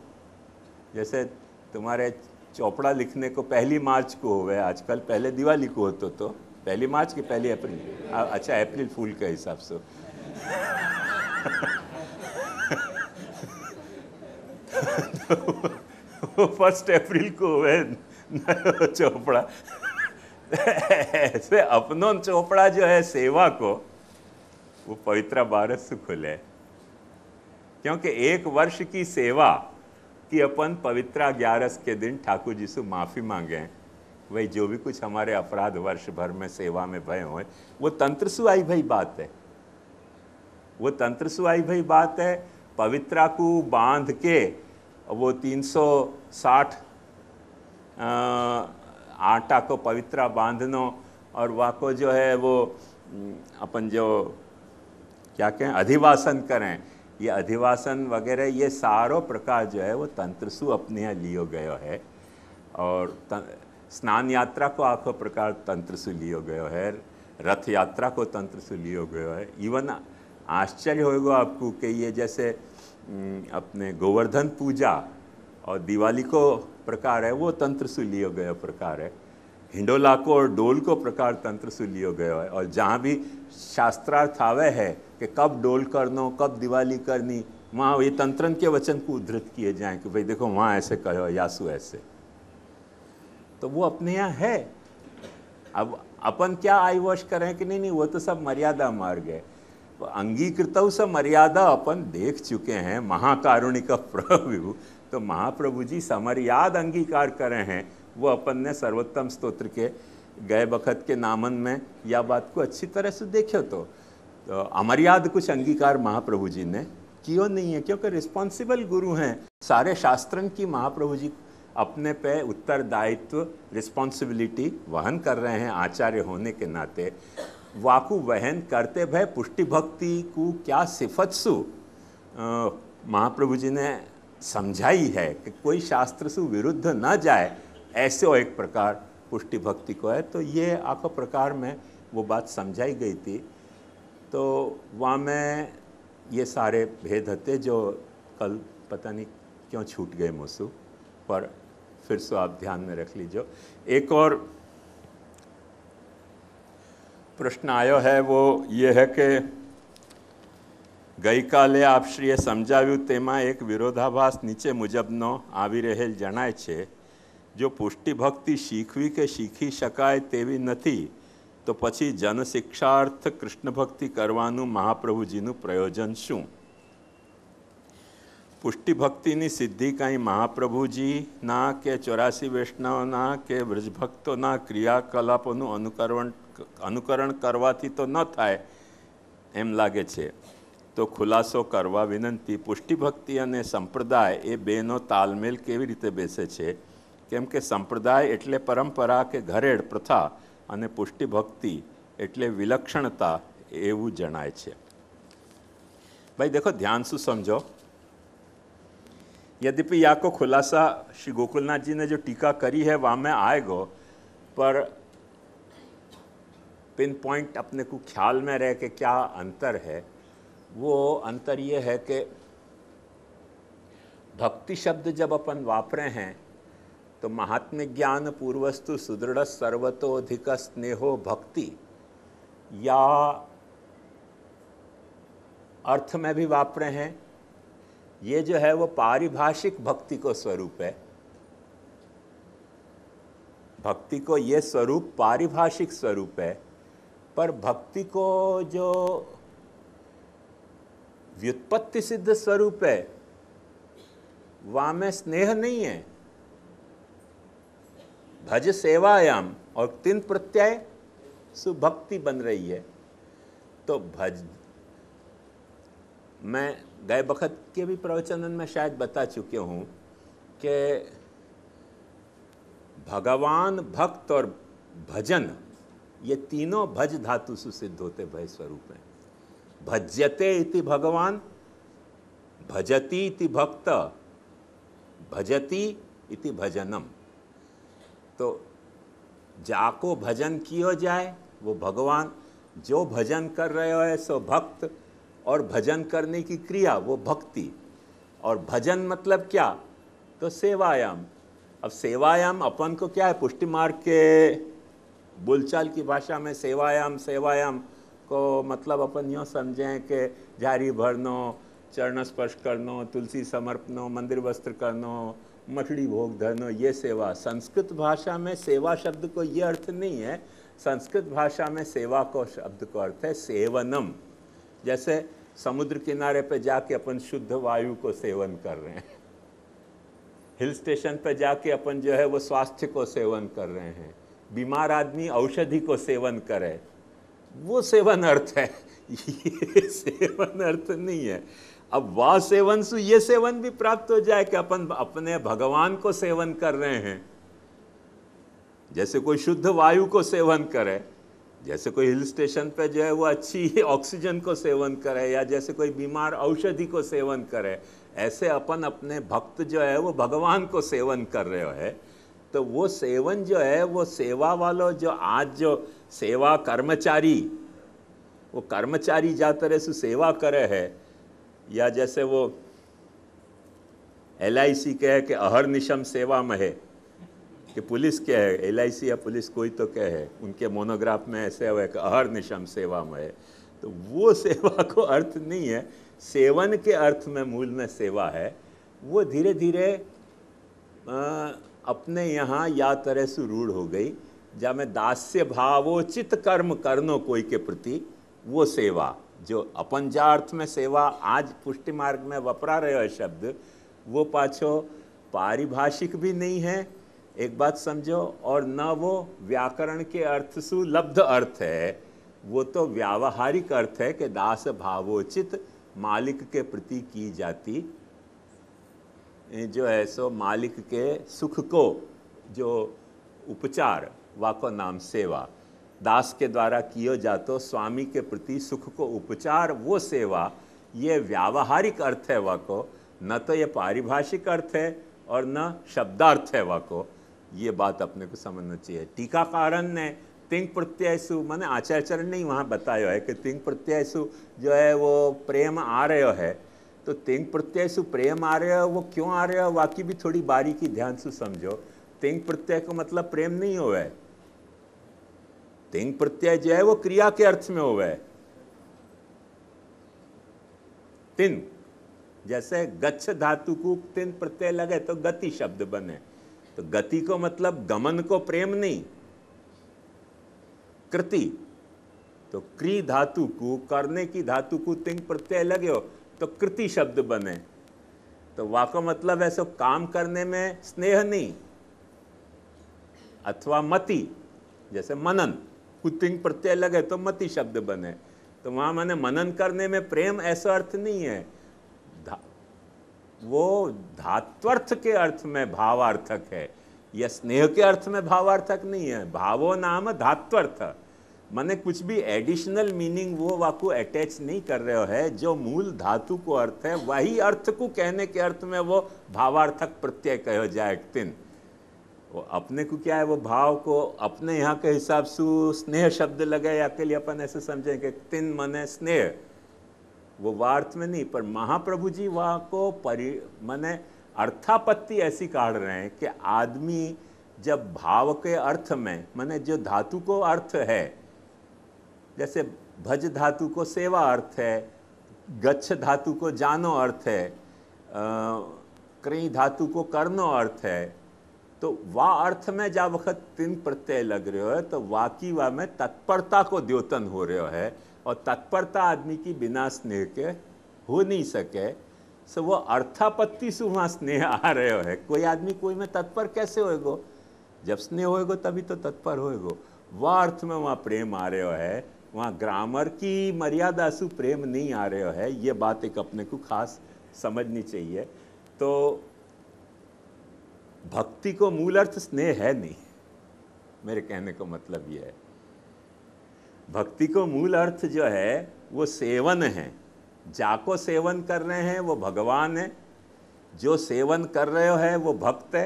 जैसे तुम्हारे चौपड़ा लिखने को 1 मार्च को हुए आजकल, पहले दिवाली को होतो तो 1 मार्च की 1 अप्रैल, अच्छा अप्रैल फूल के हिसाब से तो 1 अप्रैल को हुए चौपड़ा। ऐसे अपनों चौपड़ा जो है सेवा को, वो पवित्रा 12 से खुले, क्योंकि 1 वर्ष की सेवा कि अपन पवित्रा 11 के दिन ठाकुर जी से माफ़ी मांगें। वही जो भी कुछ हमारे अपराध वर्ष भर में सेवा में भय हुए, वो तंत्र से आई भई बात है। वो तंत्र से आई भई बात है। पवित्रा को बांध के वो 360 आटा को पवित्रा बांधनो, और वहाँ को जो है वो अपन जो क्या कहें अधिवासन करें, ये अधिवासन वगैरह ये सारो प्रकार जो है वो तंत्र सु अपने यहाँ लियो गयो है। और स्नान यात्रा को आखो प्रकार तंत्र से लियो गयो है, रथ यात्रा को तंत्र से लियो गयो है। इवन आश्चर्य होगा आपको कि ये जैसे अपने गोवर्धन पूजा और दिवाली को प्रकार है वो तंत्र से लियो गयो प्रकार है। हिंडोला को और डोल को प्रकार तंत्र से लियो गयो है। और जहाँ भी शास्त्रार्थ आवे है कि कब डोल करनो, कब दिवाली करनी, वहाँ ये तंत्रन के वचन को उद्धृत किए जाएं कि भाई देखो वहाँ ऐसे कहो, यासु ऐसे। तो वो अपने यहाँ है। अब अपन क्या आईवॉश करें कि नहीं वो तो सब मर्यादा मार्ग है। तो अंगीकृत सब मर्यादा अपन देख चुके हैं। महाकारुणिक प्रभु, तो महाप्रभु जी समर्याद अंगीकार करे हैं। वो अपन ने सर्वोत्तम स्तोत्र के गए बखत के नामन में या बात को अच्छी तरह से देखे तो अमर्याद कुछ अंगीकार महाप्रभु जी ने क्यों नहीं है, क्योंकि रिस्पॉन्सिबल गुरु हैं। सारे शास्त्रन की महाप्रभु जी अपने पे उत्तरदायित्व रिस्पॉन्सिबिलिटी वहन कर रहे हैं आचार्य होने के नाते। वाकु वहन करते भय पुष्टि भक्ति को क्या सिफत सु महाप्रभु जी ने समझाई है कि कोई शास्त्र से विरुद्ध न जाए, ऐसे वो एक प्रकार पुष्टि भक्ति को है। तो ये आखो प्रकार में वो बात समझाई गई थी। तो वहाँ में ये सारे भेद हते जो कल पता नहीं क्यों छूट गए मुझसे, पर फिर से आप ध्यान में रख लीजिए। एक और प्रश्न आयो है, वो ये है कि गई काले आप श्रीए समझाव्યું તેમાં એક વિરોધાભાસ નીચે મુજબનો આવી રહેલ જણાય છે। જો પુષ્ટિ ભક્તિ શીખવી કે શીખી શકાય તેવી નથી, તો પછી જનશિક્ષાર્થ કૃષ્ણ ભક્તિ કરવાનું મહાપ્રભુજીનું પ્રયોજન શું? પુષ્ટિ ભક્તિની સિદ્ધિ કાંઈ મહાપ્રભુજીના કે 84 વૈષ્ણવના કે વ્રજભક્તોના ક્રિયાકલાપોનું અનુકરણ કરવાથી તો ન થાય એમ લાગે છે। તો ખુલાસો કરવા વિનંતી, પુષ્ટિ ભક્તિ અને સંપ્રદાય એ બેનો તાલમેલ કેવી રીતે બેસે છે? કેમ કે સંપ્રદાય એટલે પરંપરા કે ઘરેડ પ્રથા અને પુષ્ટિ ભક્તિ એટલે વિલક્ષણતા એવું જણાય છે। ભાઈ देखो ध्यान से समझो। यद्यपि या को खुलासा श्री गोकुलनाथ जी ने जो टीका करी है वहाँ में आएगो, पर पिन पॉइंट अपने को ख्याल में रहे कि क्या अंतर है। वो अंतर ये है कि भक्ति शब्द जब अपन वापरे हैं तो महात्म्य ज्ञान पूर्वस्तु सुदृढ़ सर्वतोधिक स्नेहो भक्ति या अर्थ में भी वापरे हैं। ये जो है वो पारिभाषिक भक्ति को स्वरूप है। भक्ति को ये स्वरूप पारिभाषिक स्वरूप है, पर भक्ति को जो व्युत्पत्ति सिद्ध स्वरूप है वहाँ में स्नेह नहीं है। भज सेवायाम और तिन प्रत्यय सुभक्ति बन रही है। तो भज, मैं गए वक्त के भी प्रवचनन में शायद बता चुके हूँ कि भगवान, भक्त और भजन, ये तीनों भज धातु से सिद्ध होते भय स्वरूप में। भज्यते इति भगवान, भजति इति भक्त, भजति इति भजनम। तो जाको भजन कियो जाए वो भगवान, जो भजन कर रहे हो सो भक्त, और भजन करने की क्रिया वो भक्ति। और भजन मतलब क्या, तो सेवायाम। अब सेवायाम अपन को क्या है, पुष्टि मार्ग के बोलचाल की भाषा में सेवायाम, सेवायाम को मतलब अपन यूँ समझें कि झारी भरनो, चरण स्पर्श करनो, तुलसी समर्पनो, मंदिर वस्त्र करनो, मठड़ी भोग धरनो, ये सेवा। संस्कृत भाषा में सेवा शब्द को ये अर्थ नहीं है। संस्कृत भाषा में सेवा को शब्द को अर्थ है सेवनम। जैसे समुद्र किनारे पे जाके अपन शुद्ध वायु को सेवन कर रहे हैं, हिल स्टेशन पे जाके अपन जो है वो स्वास्थ्य को सेवन कर रहे हैं, बीमार आदमी औषधि को सेवन करे, वो सेवन अर्थ है, ये सेवन अर्थ नहीं है। अब वह सेवन से ये सेवन भी प्राप्त हो जाए कि अपन अपने भगवान को सेवन कर रहे हैं। जैसे कोई शुद्ध वायु को सेवन करे, जैसे कोई हिल स्टेशन पे जो है वो अच्छी ऑक्सीजन को सेवन करे, या जैसे कोई बीमार औषधि को सेवन करे, ऐसे अपन अपने भक्त जो है वो भगवान को सेवन कर रहे हो। तो वो सेवन जो है वो सेवा वालों, जो आज जो सेवा कर्मचारी, वो कर्मचारी जा तरह से सेवा करे है, या जैसे वो LIC कहे कि अहर्निशम सेवा में है, कि पुलिस क्या है, LIC या पुलिस कोई तो क्या है, उनके मोनोग्राफ में ऐसे हुआ कि अहर्निशम सेवा में है। तो वो सेवा को अर्थ नहीं है, सेवन के अर्थ में मूल में सेवा है। वो धीरे धीरे अपने यहाँ या तरह से रूढ़ हो गई, जहाँ में दास्य भावोचित कर्म करनो कोई के प्रति, वो सेवा जो अपन जा अर्थ में सेवा आज पुष्टि मार्ग में वपरा रहे हो शब्द, वो पाछो पारिभाषिक भी नहीं है, एक बात समझो, और न वो व्याकरण के अर्थ से लब्ध अर्थ है, वो तो व्यावहारिक अर्थ है कि दास भावोचित मालिक के प्रति की जाती जो है सो मालिक के सुख को जो उपचार, वाको नाम सेवा, दास के द्वारा कियो जातो स्वामी के प्रति सुख को उपचार, वो सेवा, ये व्यावहारिक अर्थ है वाको, न तो ये पारिभाषिक अर्थ है और न शब्दार्थ है वाको। ये बात अपने को समझना चाहिए। टीकाकारन ने तिंग प्रत्ययसु, माने आचार्यचरण ने वहाँ बताया है कि तिंग प्रत्ययसु जो है वो प्रेम आ रहे है, तो तिंग प्रत्ययसु प्रेम आ रहे हो, वो क्यों आ रहे हो, वाकई भी थोड़ी बारीकी ध्यान से समझो। तिंग प्रत्यय का मतलब प्रेम नहीं हो है, तिंग प्रत्यय जो है वो क्रिया के अर्थ में हो है। तिन, जैसे गच्छ धातु को तिन प्रत्यय लगे तो गति शब्द बने, तो गति को मतलब गमन को प्रेम नहीं, कृति, तो क्री धातु को, करने की धातु को तिंग प्रत्यय लगे हो तो कृति शब्द बने। तो वाको मतलब ऐसा काम करने में स्नेह नहीं, अथवा मति, जैसे मनन, कुतिंग प्रत्यय लगे तो मति शब्द बने। तो वहाँ मैंने मनन करने में प्रेम ऐसा अर्थ नहीं है, वो धात्वर्थ के अर्थ में भावार्थक है, यह स्नेह के अर्थ में भावार्थक नहीं है। भावो नाम धात्वर्थ, माने कुछ भी एडिशनल मीनिंग वो वाकु अटैच नहीं कर रहे हो है, जो मूल धातु को अर्थ है वही अर्थ को कहने के अर्थ में वो भावार्थक प्रत्यय कहो जाए। तिन वो अपने को क्या है, वो भाव को अपने यहाँ के हिसाब से स्नेह शब्द लगे, या के लिए अपन ऐसे समझें कि तिन मने स्नेह, वो वार्थ में नहीं, पर महाप्रभु जी वहाँ को मने अर्थापत्ति ऐसी काढ़ रहे हैं कि आदमी जब भाव के अर्थ में, माने जो धातु को अर्थ है, जैसे भज धातु को सेवा अर्थ है, गच्छ धातु को जानो अर्थ है, क्री धातु को करनो अर्थ है, तो वाह अर्थ में जा वक्त तिन प्रत्यय लग रहे हो तो वाकी वाह में तत्परता को द्योतन हो रहे है, और तत्परता आदमी की बिना स्नेह के हो नहीं सके। वो अर्थापत्ति से वहाँ स्नेह आ रहे है। कोई आदमी कोई में तत्पर कैसे होएगो, जब स्नेह होएगो तभी तो तत्पर होएगो। वह अर्थ में वहाँ प्रेम आ रहे हो है, वहाँ ग्रामर की मर्यादा सु प्रेम नहीं आ रहे हो है। ये बात एक अपने को खास समझनी चाहिए। तो भक्ति को मूल अर्थ स्नेह है नहीं, मेरे कहने का मतलब ये है। भक्ति को मूल अर्थ जो है वो सेवन है। जाको सेवन कर रहे हैं वो भगवान है, जो सेवन कर रहे हो है वो भक्त है।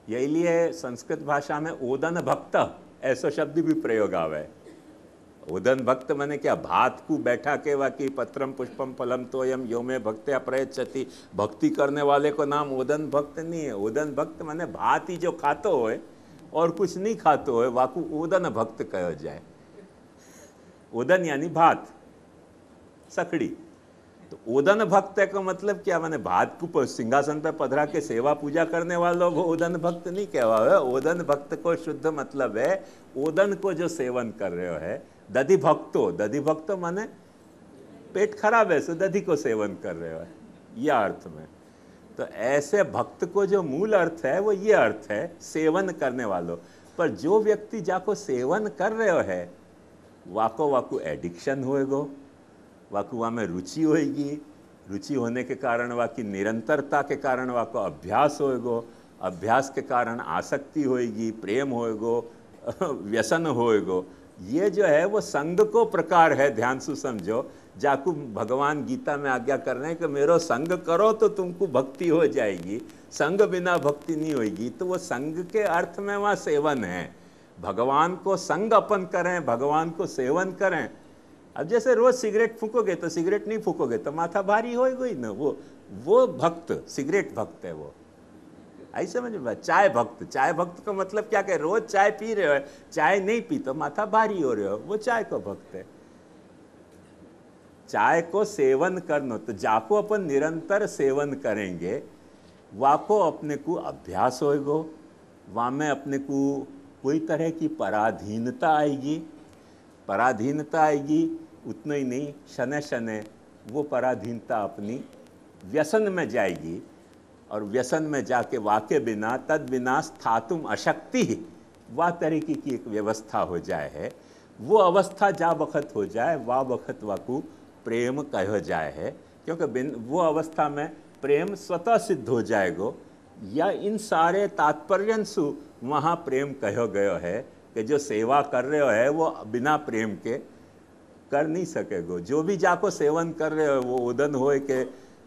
यही लिए संस्कृत भाषा में ओदन भक्त ऐसा शब्द भी प्रयोग आवे। ओदन भक्त माने क्या, भात को बैठा के वाकी पत्रम पुष्पम फलम तोयम यो में भक्त्या प्रयच्छति। भक्ति करने वाले को नाम ओदन भक्त नहीं है। ओदन भक्त माने भात ही जो खातो होए और कुछ नहीं खातो होए, वाकू ओदन भक्त कहो जाए। ओदन यानी भात, सखड़ी। तो ओदन भक्त का मतलब क्या, माने भात को सिंहासन पे पधरा के सेवा पूजा करने वालों को ओदन भक्त नहीं कहवा है। ओदन भक्त को शुद्ध मतलब है ओदन को जो सेवन कर रहे हो है। दधि भक्तो, दधि भक्तो माने पेट खराब है सो दधि को सेवन कर रहे हो है, यह अर्थ में। तो ऐसे भक्त को जो मूल अर्थ है वो ये अर्थ है, सेवन करने वालों। पर जो व्यक्ति जाको सेवन कर रहे हो है वाको एडिक्शन होएगो, वाकु वहाँ में रुचि होएगी। रुचि होने के कारण वाकी निरंतरता के कारण वाको अभ्यास होएगो, अभ्यास के कारण आसक्ति होएगी, प्रेम होएगो, व्यसन होएगो। ये जो है वो संग को प्रकार है, ध्यान से समझो। जाकू भगवान गीता में आज्ञा कर रहे हैं कि मेरो संग करो तो तुमको भक्ति हो जाएगी, संग बिना भक्ति नहीं होगी। तो वो संग के अर्थ में वहाँ सेवन है। भगवान को संग अपन करें, भगवान को सेवन करें। अब जैसे रोज सिगरेट फूकोगे तो सिगरेट नहीं फूकोगे तो माथा भारी होएगा ही ना। वो भक्त सिगरेट भक्त है वो, ऐसे समझ में। चाय भक्त, चाय भक्त का मतलब क्या कहे, रोज चाय पी रहे हो, चाय नहीं पी तो माथा भारी हो रहे हो, वो चाय को भक्त है। चाय को सेवन करना, तो जाको अपन निरंतर सेवन करेंगे वाको अपने को अभ्यास होएगो, वहाँ में अपने को कोई तरह की पराधीनता आएगी। पराधीनता आएगी उतना ही नहीं, शनै शनै वो पराधीनता अपनी व्यसन में जाएगी। और व्यसन में जाके वाके बिना तद बिना स्थातुम अशक्ति ही, वह तरीके की एक व्यवस्था हो जाए है। वो अवस्था जा वक्त हो जाए, वह वक्त वाकू प्रेम कह जाए है। क्योंकि वो अवस्था में प्रेम स्वतः सिद्ध हो जाएगो। या इन सारे तात्पर्यंसु वहाँ प्रेम कहो गयो है कि जो सेवा कर रहे हो है वो बिना प्रेम के कर नहीं सकेगो। जो भी जाको सेवन कर रहे हो, वो उदन होए के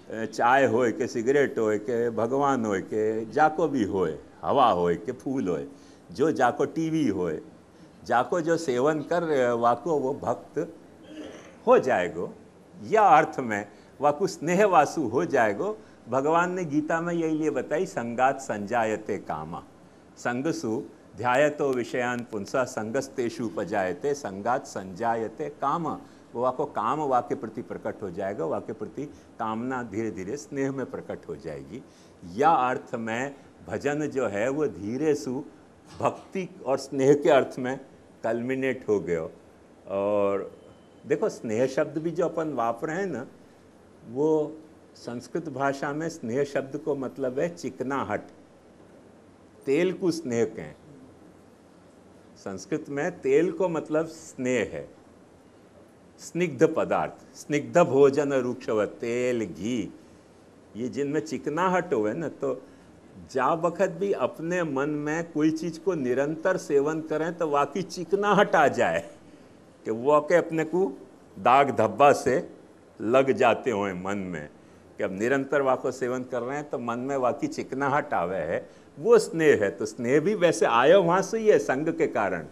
चाय होए के सिगरेट होए के भगवान होए के जाको भी होए, हवा होए के फूल होए, जो जाको टीवी होए, जाको जो सेवन कर रहे हो वाको वो भक्त हो जाएगो। या अर्थ में वाकु स्नेहवासु हो जाएगो। भगवान ने गीता में यही लिए बताई, संगात संजायते कामा, संगसु ध्यायतो विषयान पुंसा संगस्तेषु उपजायते संगात संजायते काम। वो वाको काम वाके प्रति प्रकट हो जाएगा, वाके प्रति कामना धीरे धीरे स्नेह में प्रकट हो जाएगी। या अर्थ में भजन जो है वो धीरे सु भक्ति और स्नेह के अर्थ में कल्मिनेट हो गया। और देखो स्नेह शब्द भी जो अपन वापरे हैं ना, वो संस्कृत भाषा में स्नेह शब्द को मतलब है चिकनाहट, तेल को स्नेह कहें। संस्कृत में तेल को मतलब स्नेह है, स्निग्ध पदार्थ, स्निग्ध भोजन रुक्षव, तेल घी, ये जिनमें चिकनाहट हो है ना, तो जा वक्त भी अपने मन में कोई चीज़ को निरंतर सेवन करें तो वाकई चिकनाहट आ जाए कि वो के अपने को दाग धब्बा से लग जाते हों मन में कि अब निरंतर वाको सेवन कर रहे हैं तो मन में वाकई चिकनाहट आवे है, वो स्नेह है। तो स्नेह भी वैसे आयो वहाँ से ही है, संग के कारण।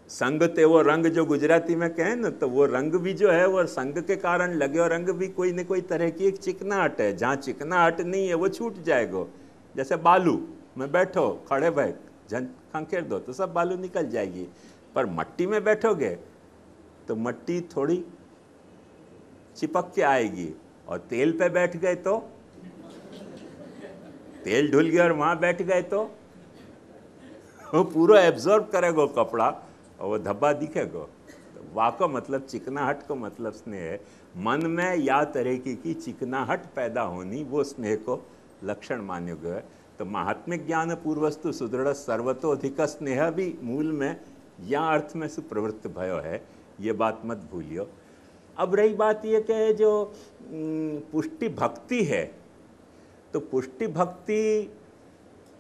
संग ते वो रंग जो गुजराती में कहें ना, तो वो रंग भी जो है वो संग के कारण लगे। और रंग भी कोई न कोई तरह की एक चिकनाहट है, जहाँ चिकनाहट नहीं है वो छूट जाएगा। जैसे बालू में बैठो, खड़े भाई झन खंखेर दो तो सब बालू निकल जाएगी, पर मट्टी में बैठोगे तो मट्टी थोड़ी चिपक के आएगी। और तेल पे बैठ गए तो तेल ढुल गया, और वहाँ बैठ गए तो वो पूरा एब्जॉर्ब करेगा कपड़ा और वो धब्बा दिखेगा। तो वाको मतलब चिकनाहट को मतलब स्नेह है। मन में या तरीके की चिकनाहट पैदा होनी वो स्नेह को लक्षण मान्य गया है। तो महात्म्य ज्ञान पूर्वस्तु सुदृढ़ सर्वतोधिक स्नेह भी मूल में या अर्थ में सुप्रवृत्त भयो है, ये बात मत भूलियो। अब रही बात ये कि जो पुष्टि भक्ति है, तो पुष्टि भक्ति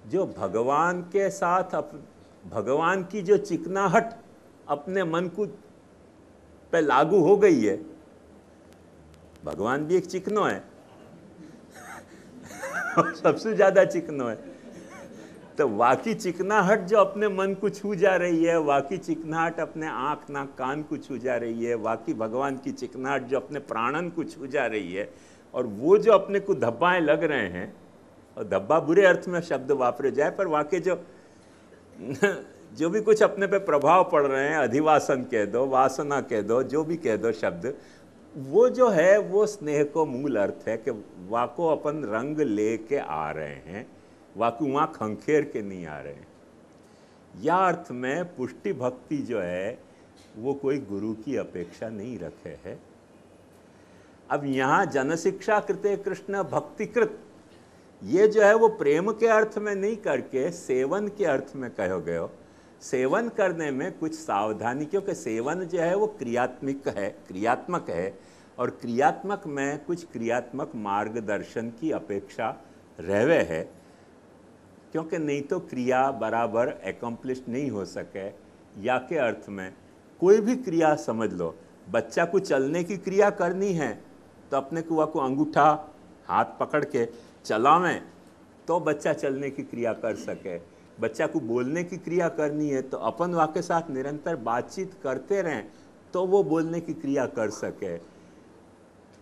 जो भगवान के साथ भगवान की जो चिकनाहट अपने मन को पे लागू हो गई है, भगवान भी एक चिकनो है सबसे ज्यादा चिकनो है, तो वाकी चिकनाहट जो अपने मन को छू जा रही है, वाकी चिकनाहट अपने आँख नाक कान को छू जा रही है, वाकी भगवान की चिकनाहट जो अपने प्राणन को छू जा रही है, और वो जो अपने को धब्बाएं लग रहे हैं, और धब्बा बुरे अर्थ में शब्द वापरे जाए, पर वाकई जो भी कुछ अपने पे प्रभाव पड़ रहे हैं, अधिवासन कह दो, वासना कह दो, जो भी कह दो शब्द, वो जो है वो स्नेह को मूल अर्थ है कि वाको अपन रंग लेके आ रहे हैं, वाकु वहाँ खंखेर के नहीं आ रहे हैं। या अर्थ में पुष्टि भक्ति जो है वो कोई गुरु की अपेक्षा नहीं रखे है। अब यहाँ जनशिक्षा कृते कृष्ण भक्तिकृत, ये जो है वो प्रेम के अर्थ में नहीं करके सेवन के अर्थ में कहो गयो। सेवन करने में कुछ सावधानी, क्योंकि सेवन जो है वो क्रियात्मक है, और क्रियात्मक में कुछ क्रियात्मक मार्गदर्शन की अपेक्षा रहवे है, क्योंकि नहीं तो क्रिया बराबर एकम्प्लिश नहीं हो सके। या के अर्थ में कोई भी क्रिया समझ लो, बच्चा को चलने की क्रिया करनी है तो अपने कुआ को अंगूठा हाथ पकड़ के चलावें तो बच्चा चलने की क्रिया कर सके। बच्चा को बोलने की क्रिया करनी है तो अपन वहाँ के साथ निरंतर बातचीत करते रहें तो वो बोलने की क्रिया कर सके।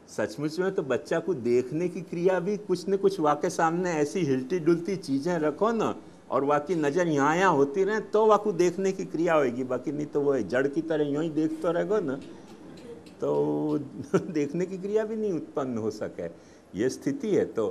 सचमुच में तो बच्चा को देखने की क्रिया भी कुछ न कुछ वाके सामने ऐसी हिलती डुलती चीज़ें रखो ना, और वाकी नज़र यहाँ होती रहे तो वाकू देखने की क्रिया होगी, बाकी नहीं तो वो जड़ की तरह यूँ ही देखते रहेगा ना तो देखने की क्रिया भी नहीं उत्पन्न हो सके। ये स्थिति है। तो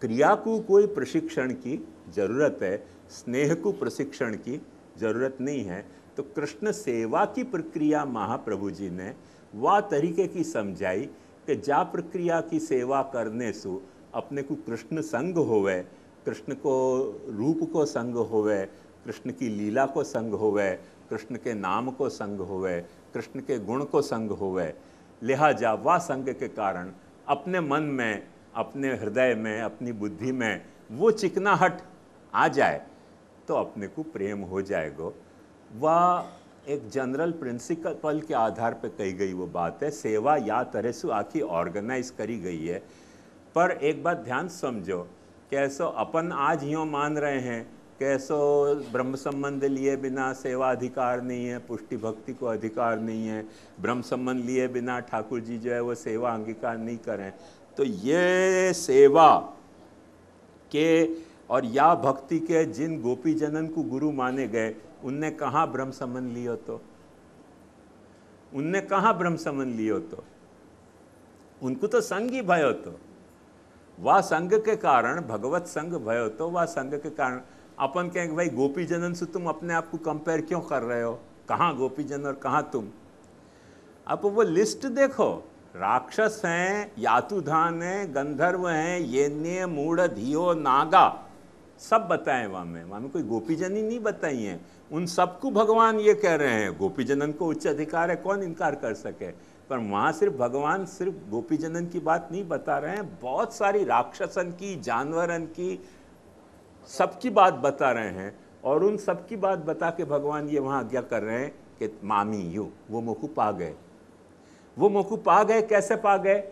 क्रिया को कोई प्रशिक्षण की ज़रूरत है, स्नेह को प्रशिक्षण की ज़रूरत नहीं है। तो कृष्ण सेवा की प्रक्रिया महाप्रभु जी ने वह तरीके की समझाई कि जा प्रक्रिया की सेवा करने से अपने को कृष्ण संग होवे, कृष्ण को रूप को संग होवे, कृष्ण की लीला को संग होवे, कृष्ण के नाम को संग होवे, कृष्ण के गुण को संग होवे। लिहाजा वह संग के कारण अपने मन में, अपने हृदय में, अपनी बुद्धि में वो चिकनाहट आ जाए तो अपने को प्रेम हो जाएगा। वह एक जनरल प्रिंसिपल के आधार पर कही गई वो बात है। सेवा या तरह से आखिर ऑर्गेनाइज करी गई है। पर एक बात ध्यान समझो, कैसो अपन आज यूँ मान रहे हैं कैसो ब्रह्म संबंध लिए बिना सेवा अधिकार नहीं है, पुष्टि भक्ति को अधिकार नहीं है, ब्रह्म संबंध लिए बिना ठाकुर जी जो है वो सेवा अंगीकार नहीं करें। तो ये सेवा के और या भक्ति के जिन गोपी जनन को गुरु माने गए, उनने कहाँ ब्रह्म संबंध लियो? तो उनने कहाँ ब्रह्म संबंध लियो? तो उनको तो संग ही भयो। तो वह संग के कारण भगवत संग भयो। तो वह संग के कारण अपन कहेंगे भाई गोपी जनन से तुम अपने आप को कंपेयर क्यों कर रहे हो? कहाँ गोपी जन और कहाँ तुम? अब वो लिस्ट देखो, राक्षस हैं, यातुधान हैं, गंधर्व हैं, येन्य मूढ़ धियो नागा, सब बताएं वहाँ में कोई गोपी जन ही नहीं बताई हैं। उन सबको भगवान ये कह रहे हैं गोपी जनन को उच्च अधिकार है, कौन इनकार कर सके। पर वहाँ सिर्फ भगवान सिर्फ गोपी जनन की बात नहीं बता रहे हैं, बहुत सारी राक्षसन की, जानवरन की, सबकी बात बता रहे हैं। और उन सबकी बात बता के भगवान ये वहाँ आज्ञा कर रहे हैं कि मामी यू वो मोकू पा गए। वो मोकू पा गए, कैसे पा गए?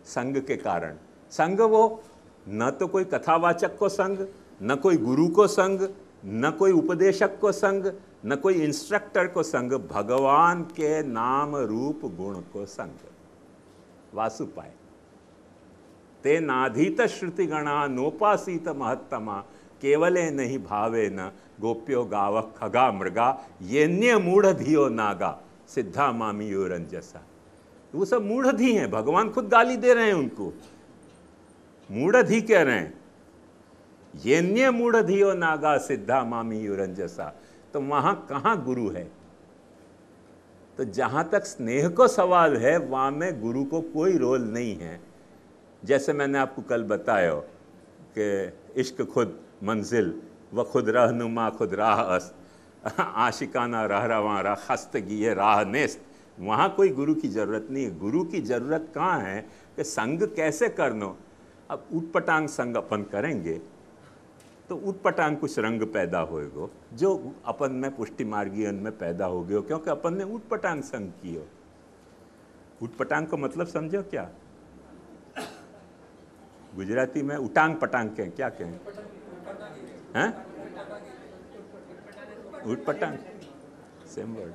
संग के कारण। संग वो न तो कोई कथावाचक को संग, न कोई गुरु को संग, न कोई उपदेशक को संग, न कोई इंस्ट्रक्टर को संग, भगवान के नाम रूप गुण को संग। वासु पाए ते नाधीत श्रुति गणा नोपासीत महत्तमा केवले नहीं भावे न गोप्यो गाव खगा मृगा येन्य मूढ़ धियो नागा सिद्धा मामी यो रंजसा। वो सब मूढ़धी हैं, भगवान खुद गाली दे रहे हैं उनको, मूढ़धी कह रहे हैं। येन्य मूढ़धियो नागा सिद्धा मामी यो रंजसा। तो वहां कहाँ गुरु है? तो जहां तक स्नेह को सवाल है वहां में गुरु को कोई रोल नहीं है। जैसे मैंने आपको कल बताया कि इश्क खुद मंजिल व खुद रहनुमा खुद राह अस्त, आशिकाना रह रवा राह खस्तगी ये राह नेस्त। वहाँ कोई गुरु की ज़रूरत नहीं है। गुरु की ज़रूरत कहाँ है कि संग कैसे करनो। अब उटपटांग संग अपन करेंगे तो उटपटांग कुछ रंग पैदा होएगो जो अपन में पुष्टि मार्गी में पैदा हो गयो, क्योंकि अपन ने उटपटांग संग कियो। उटपटांग का मतलब समझो क्या? गुजराती में उटांग पटांग कहें, क्या कहें? हैं? उटपटांग सेम वर्ड,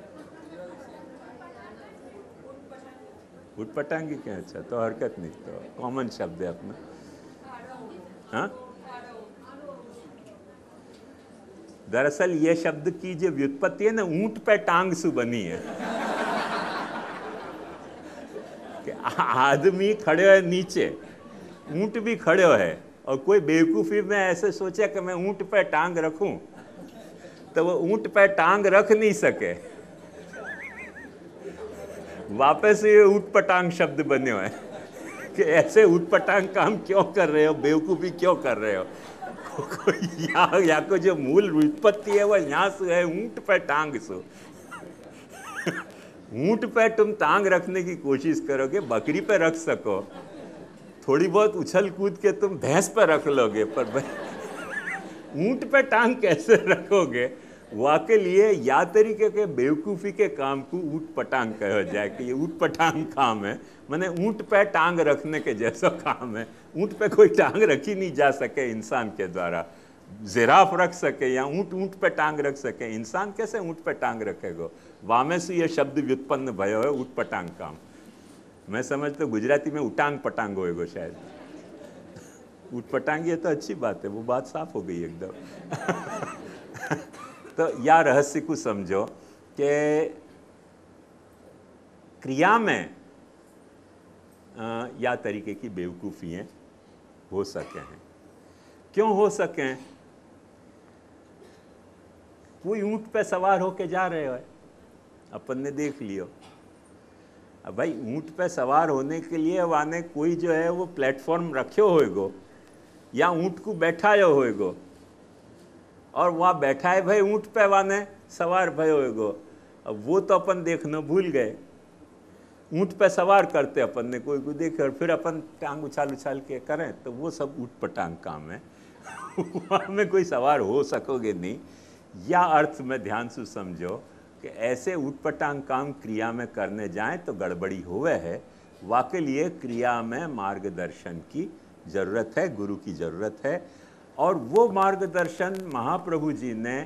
उटपटांग ही कहें। अच्छा, तो हरकत नहीं, तो कॉमन शब्द है अपना। हाँ, दरअसल ये शब्द की जो व्युत्पत्ति है ना, ऊंट पे टांग से बनी है कि आदमी खड़े है नीचे, ऊंट भी खड़े है, और कोई बेवकूफ़ी में ऐसे सोचे कि मैं ऊंट पे टांग रखूं, तो वो ऊंट पे टांग रख नहीं सके। वापस ये ऊटपटांग शब्द बने हुए हैं कि ऐसे ऊटपटांग काम क्यों कर रहे हो, बेवकूफ़ी क्यों कर रहे हो। या को जो मूल उत्पत्ति है वो यहाँ से है, ऊंट पे टांग सो। ऊंट पे तुम टांग रखने की कोशिश करोगे, बकरी पे रख सको, थोड़ी बहुत उछल कूद के तुम भैंस पे रख लोगे, पर ऊंट पे टांग कैसे रखोगे। वाके लिए या तरीके के बेवकूफ़ी के काम को ऊट पटांग कहा जाए कि ये ऊट पटांग काम है, माने ऊंट पे टांग रखने के जैसा काम है। ऊंट पे कोई टांग रखी नहीं जा सके इंसान के द्वारा। जिराफ रख सके या ऊंट पे टांग रख सके, इंसान कैसे ऊंट पे टांग रखेगो। वामे से ये शब्द व्युत्पन्न भयो है ऊट पटांग काम। मैं समझता गुजराती में उटांग पटांग होएगो शायद। ऊट पटांग ये तो अच्छी बात है, वो बात साफ हो गई एकदम। तो या रहस्य को समझो कि क्रिया में या तरीके की बेवकूफ़ियाँ हो सके हैं। क्यों हो सकें? कोई ऊंट पे सवार होके जा रहे हो, अपन ने देख लियो। अब भाई ऊंट पे सवार होने के लिए वाने कोई जो है वो प्लेटफॉर्म रखियो होएगो या ऊंट को बैठायो होएगो, और वहाँ बैठा है भाई ऊंट पे वाने सवार भय होएगो। अब वो तो अपन देखना भूल गए। ऊंट पे सवार करते अपन ने कोई को देखे और फिर अपन टांग उछाल उछाल के करें, तो वो सब ऊट पटांग काम है। वहाँ में कोई सवार हो सकोगे नहीं। या अर्थ में ध्यान से समझो कि ऐसे ऊट पटांग काम क्रिया में करने जाएं तो गड़बड़ी होवे है। वाके लिए क्रिया में मार्गदर्शन की ज़रूरत है, गुरु की ज़रूरत है। और वो मार्गदर्शन महाप्रभु जी ने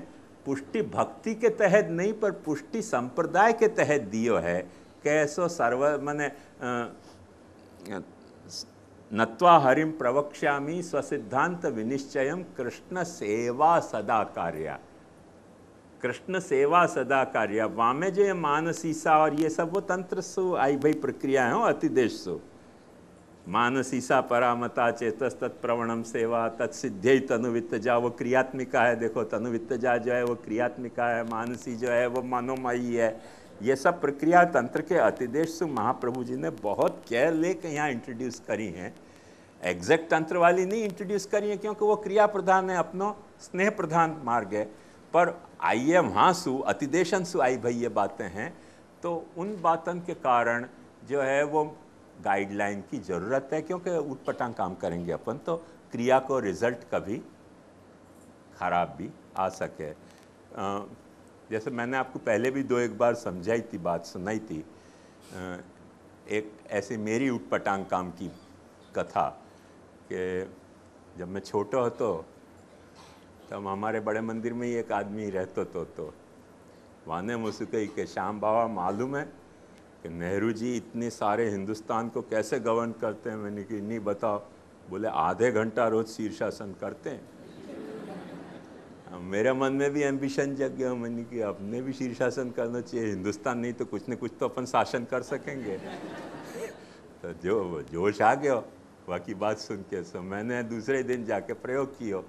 पुष्टि भक्ति के तहत नहीं, पर पुष्टि संप्रदाय के तहत दियो है। कैसो सर्व मने नत्वा हरिम प्रवक्ष्यामि स्वसिद्धांत विनिश्चयम कृष्ण सेवा सदा कार्या। कृष्ण सेवा सदा कार्या। वामे जो ये मानसीसा और ये सब वो तंत्र सु आई भाई प्रक्रिया हो, अतिदेश सु मानसीसा परामता चेतस तत्प्रवणम सेवा तत्सिद्ध्य तनुवित्तजा, वो क्रियात्मिका है। देखो तनुवित्तजा जो है वो क्रियात्मिका है, मानसी जो है वो मनोमयी है। ये सब प्रक्रिया तंत्र के अतिदेश से महाप्रभु जी ने बहुत केयर लेके यहाँ इंट्रोड्यूस करी हैं। एग्जैक्ट तंत्र वाली नहीं इंट्रोड्यूस करी है, क्योंकि वो क्रिया प्रधान है, अपनो स्नेह प्रधान मार्ग है। पर आइए वहाँ सु अतिदेशन सु आई भाई ये बातें हैं, तो उन बातन के कारण जो है वो गाइडलाइन की ज़रूरत है। क्योंकि उटपटांग काम करेंगे अपन तो क्रिया को रिज़ल्ट कभी ख़राब भी आ सके। जैसे मैंने आपको पहले भी एक बार समझाई थी, बात सुनाई थी। एक ऐसी मेरी उटपटांग काम की कथा कि जब मैं छोटा हो तो तब हमारे बड़े मंदिर में ही एक आदमी रहते तो वाने मुझसे कही कि श्याम बाबा मालूम है कि नेहरू जी इतने सारे हिंदुस्तान को कैसे गवर्न करते हैं। मैंने कि नहीं बताओ। बोले आधे घंटा रोज शीर्षासन करते हैं। मेरे मन में भी एम्बिशन जग गया। मैंने कि अपने भी शीर्षासन करना चाहिए, हिंदुस्तान नहीं तो कुछ न कुछ तो अपन शासन कर सकेंगे। तो जो जोश आ गया बाकी बात सुन के, सो मैंने दूसरे दिन जाके प्रयोग किया।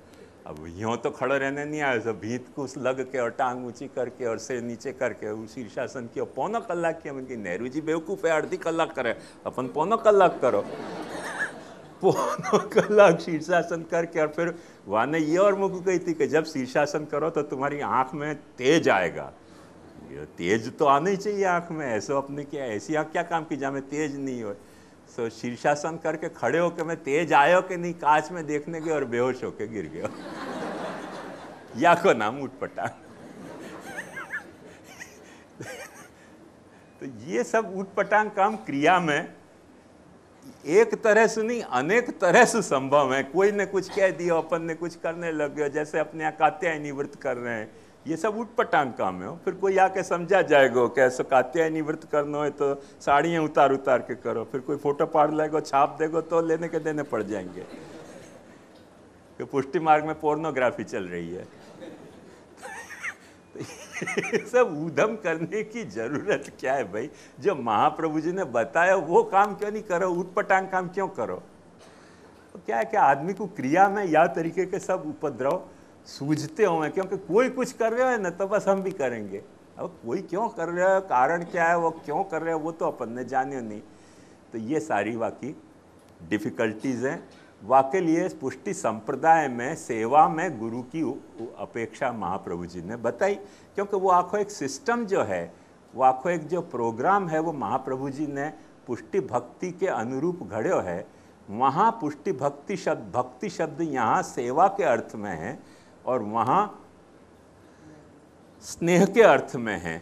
अब यूँ तो खड़े रहने नहीं आया, सब भीत को लग के और टांग ऊंची करके और सिर नीचे करके वो शीर्षासन किया। पौना कलाक किया। मैंने कि नेहरू जी बेवकूफ़ है, आधी कलाक करे, अपन पौना कलाक करो। पौनों कलाक शीर्षासन करके, और फिर वहाँ ने ये और मुझको कही थी कि जब शीर्षासन करो तो तुम्हारी आँख में तेज आएगा। ये तेज तो आना ही चाहिए आँख में, ऐसा अपने क्या ऐसी आँख क्या काम की जहाँ में तेज नहीं हो। सो शीर्षासन करके खड़े होके मैं तेज आयो कि नहीं कांच में देखने गए और बेहोश होके गिर गया। या को नाम उठपटांग। तो ये सब उठपटांग काम क्रिया में एक तरह से नहीं अनेक तरह से संभव है। कोई ने कुछ कह दिया, अपन ने कुछ करने लग गया, जैसे अपने यहाँ कात्यायनी व्रत कर रहे हैं, ये सब उठपटांग काम है। फिर कोई आके समझा जाएगा कि ऐसा कात्यायनी व्रत करना है तो साड़ियाँ उतार उतार के करो, फिर कोई फोटो पाड़ लेगा छाप देगा तो लेने के देने पड़ जाएंगे कि पुष्टि मार्ग में पोर्नोग्राफी चल रही है। ये सब ऊधम करने की जरूरत क्या है भाई? जो महाप्रभु जी ने बताया वो काम क्यों नहीं करो, उठपटांग काम क्यों करो? तो क्या है कि आदमी को क्रिया में या तरीके के सब उपद्रव सूझते हुए, क्योंकि कोई कुछ कर रहे हो ना तो बस हम भी करेंगे। अब कोई क्यों कर रहे हो, कारण क्या है, वो क्यों कर रहे हो, वो तो अपन ने जाने नहीं। तो ये सारी वाकई डिफ़िकल्टीज़ हैं। वाकई लिए पुष्टि संप्रदाय में सेवा में गुरु की अपेक्षा महाप्रभु जी ने बताई, क्योंकि वो आखो एक सिस्टम जो है, वो आखो एक जो प्रोग्राम है, वो महाप्रभु जी ने पुष्टि भक्ति के अनुरूप घड़ो है। वहाँ पुष्टि भक्ति शब्द यहाँ सेवा के अर्थ में है और वहाँ स्नेह के अर्थ में है।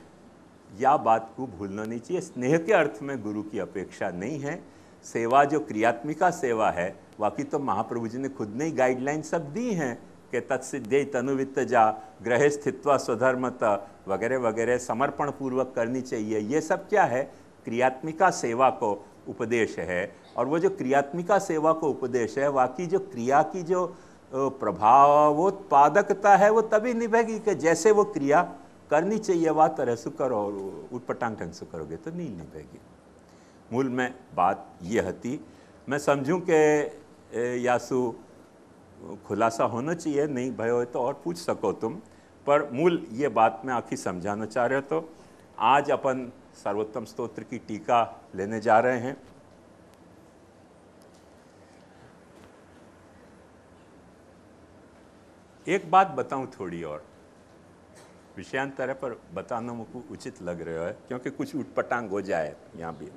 या बात को भूलना नहीं चाहिए, स्नेह के अर्थ में गुरु की अपेक्षा नहीं है। सेवा जो क्रियात्मिका सेवा है, बाकी तो महाप्रभु जी ने खुद ने ही गाइडलाइन सब दी हैं कि तत्सिद्धे तनुवित्त जा ग्रहे स्थित्वा स्वधर्मत वगैरह वगैरह समर्पण पूर्वक करनी चाहिए। ये सब क्या है? क्रियात्मिका सेवा को उपदेश है। और वो जो क्रियात्मिका सेवा को उपदेश है, बाकी जो क्रिया की जो प्रभावोत्पादकता है वो तभी निभेगी कि जैसे वो क्रिया करनी चाहिए वह तरह से करो, और उठपटांग ढंग से करोगे तो नहीं निभेगी। मूल में बात ये हती। मैं समझूं कि यासु खुलासा होना चाहिए, नहीं भय हो तो और पूछ सको तुम, पर मूल ये बात मैं आखिर समझाना चाह रहे हो। तो आज अपन सर्वोत्तम स्तोत्र की टीका लेने जा रहे हैं। एक बात बताऊं थोड़ी और, विषयांतर है पर बताना मुझको उचित लग रहा है, क्योंकि कुछ उठपटांग हो जाए यहाँ भी।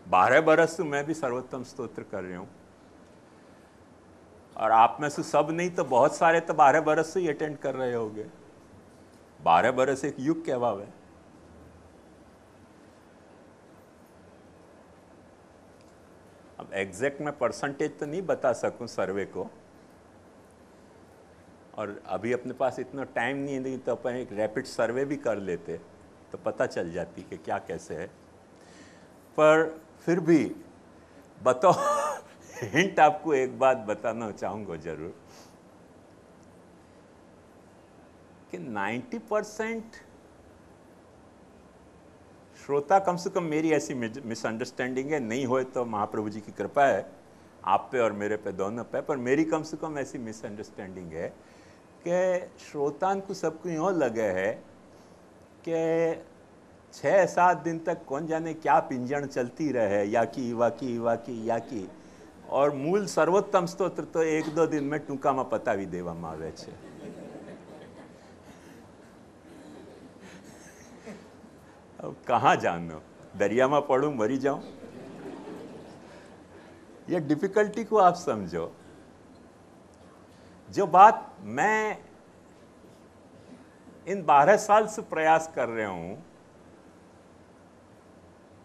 12 बरस से मैं भी सर्वोत्तम स्तोत्र कर रही हूँ, और आप में से सब नहीं तो बहुत सारे तो 12 बरस से ही अटेंड कर रहे होंगे। 12 बरस एक युग कहवावे। अब एग्जैक्ट मैं परसेंटेज तो नहीं बता सकूं सर्वे को, और अभी अपने पास इतना टाइम नहीं तो अपन एक रैपिड सर्वे भी कर लेते तो पता चल जाती कि क्या कैसे है। पर फिर भी बताओ, हिंट आपको एक बात बताना चाहूँगा जरूर कि 90% श्रोता, कम से कम मेरी ऐसी मिसअंडरस्टैंडिंग है, नहीं होए तो महाप्रभु जी की कृपा है आप पे और मेरे पे दोनों पे, पर मेरी कम से कम ऐसी मिसअंडरस्टैंडिंग है कि श्रोतान को सबको यूँ लगे है कि 6-7 दिन तक कौन जाने क्या पिंजण चलती रहे, या की, और मूल सर्वोत्तम स्तोत्र तो 1-2 दिन में टूंका में पतावी देवामां आवे छे। अब कहाँ जानो, दरिया में पड़ूं मरी जाऊं? ये डिफिकल्टी को आप समझो। जो बात मैं इन 12 साल से प्रयास कर रहा हूं,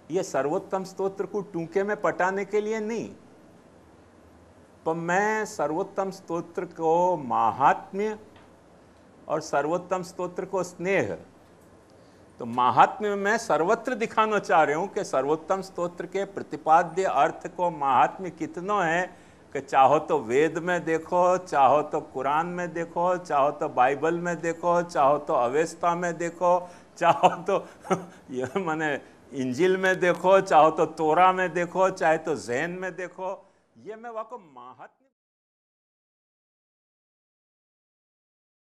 ये सर्वोत्तम स्तोत्र को टूंके में पटाने के लिए नहीं, पर मैं सर्वोत्तम स्तोत्र को महात्म्य और सर्वोत्तम स्तोत्र को स्नेह, तो महात्म्य में मैं सर्वत्र दिखाना चाह रहा हूं कि सर्वोत्तम स्तोत्र के प्रतिपाद्य अर्थ को महात्म्य कितना है कि चाहो तो वेद में देखो, चाहो तो कुरान में देखो, चाहो तो बाइबल में देखो, चाहो तो अवेस्ता में देखो, चाहो तो ये माने इंजिल में देखो, चाहो तो तोरा में देखो, चाहे तो ज़ैन में देखो, ये मैं वाको महात्म्य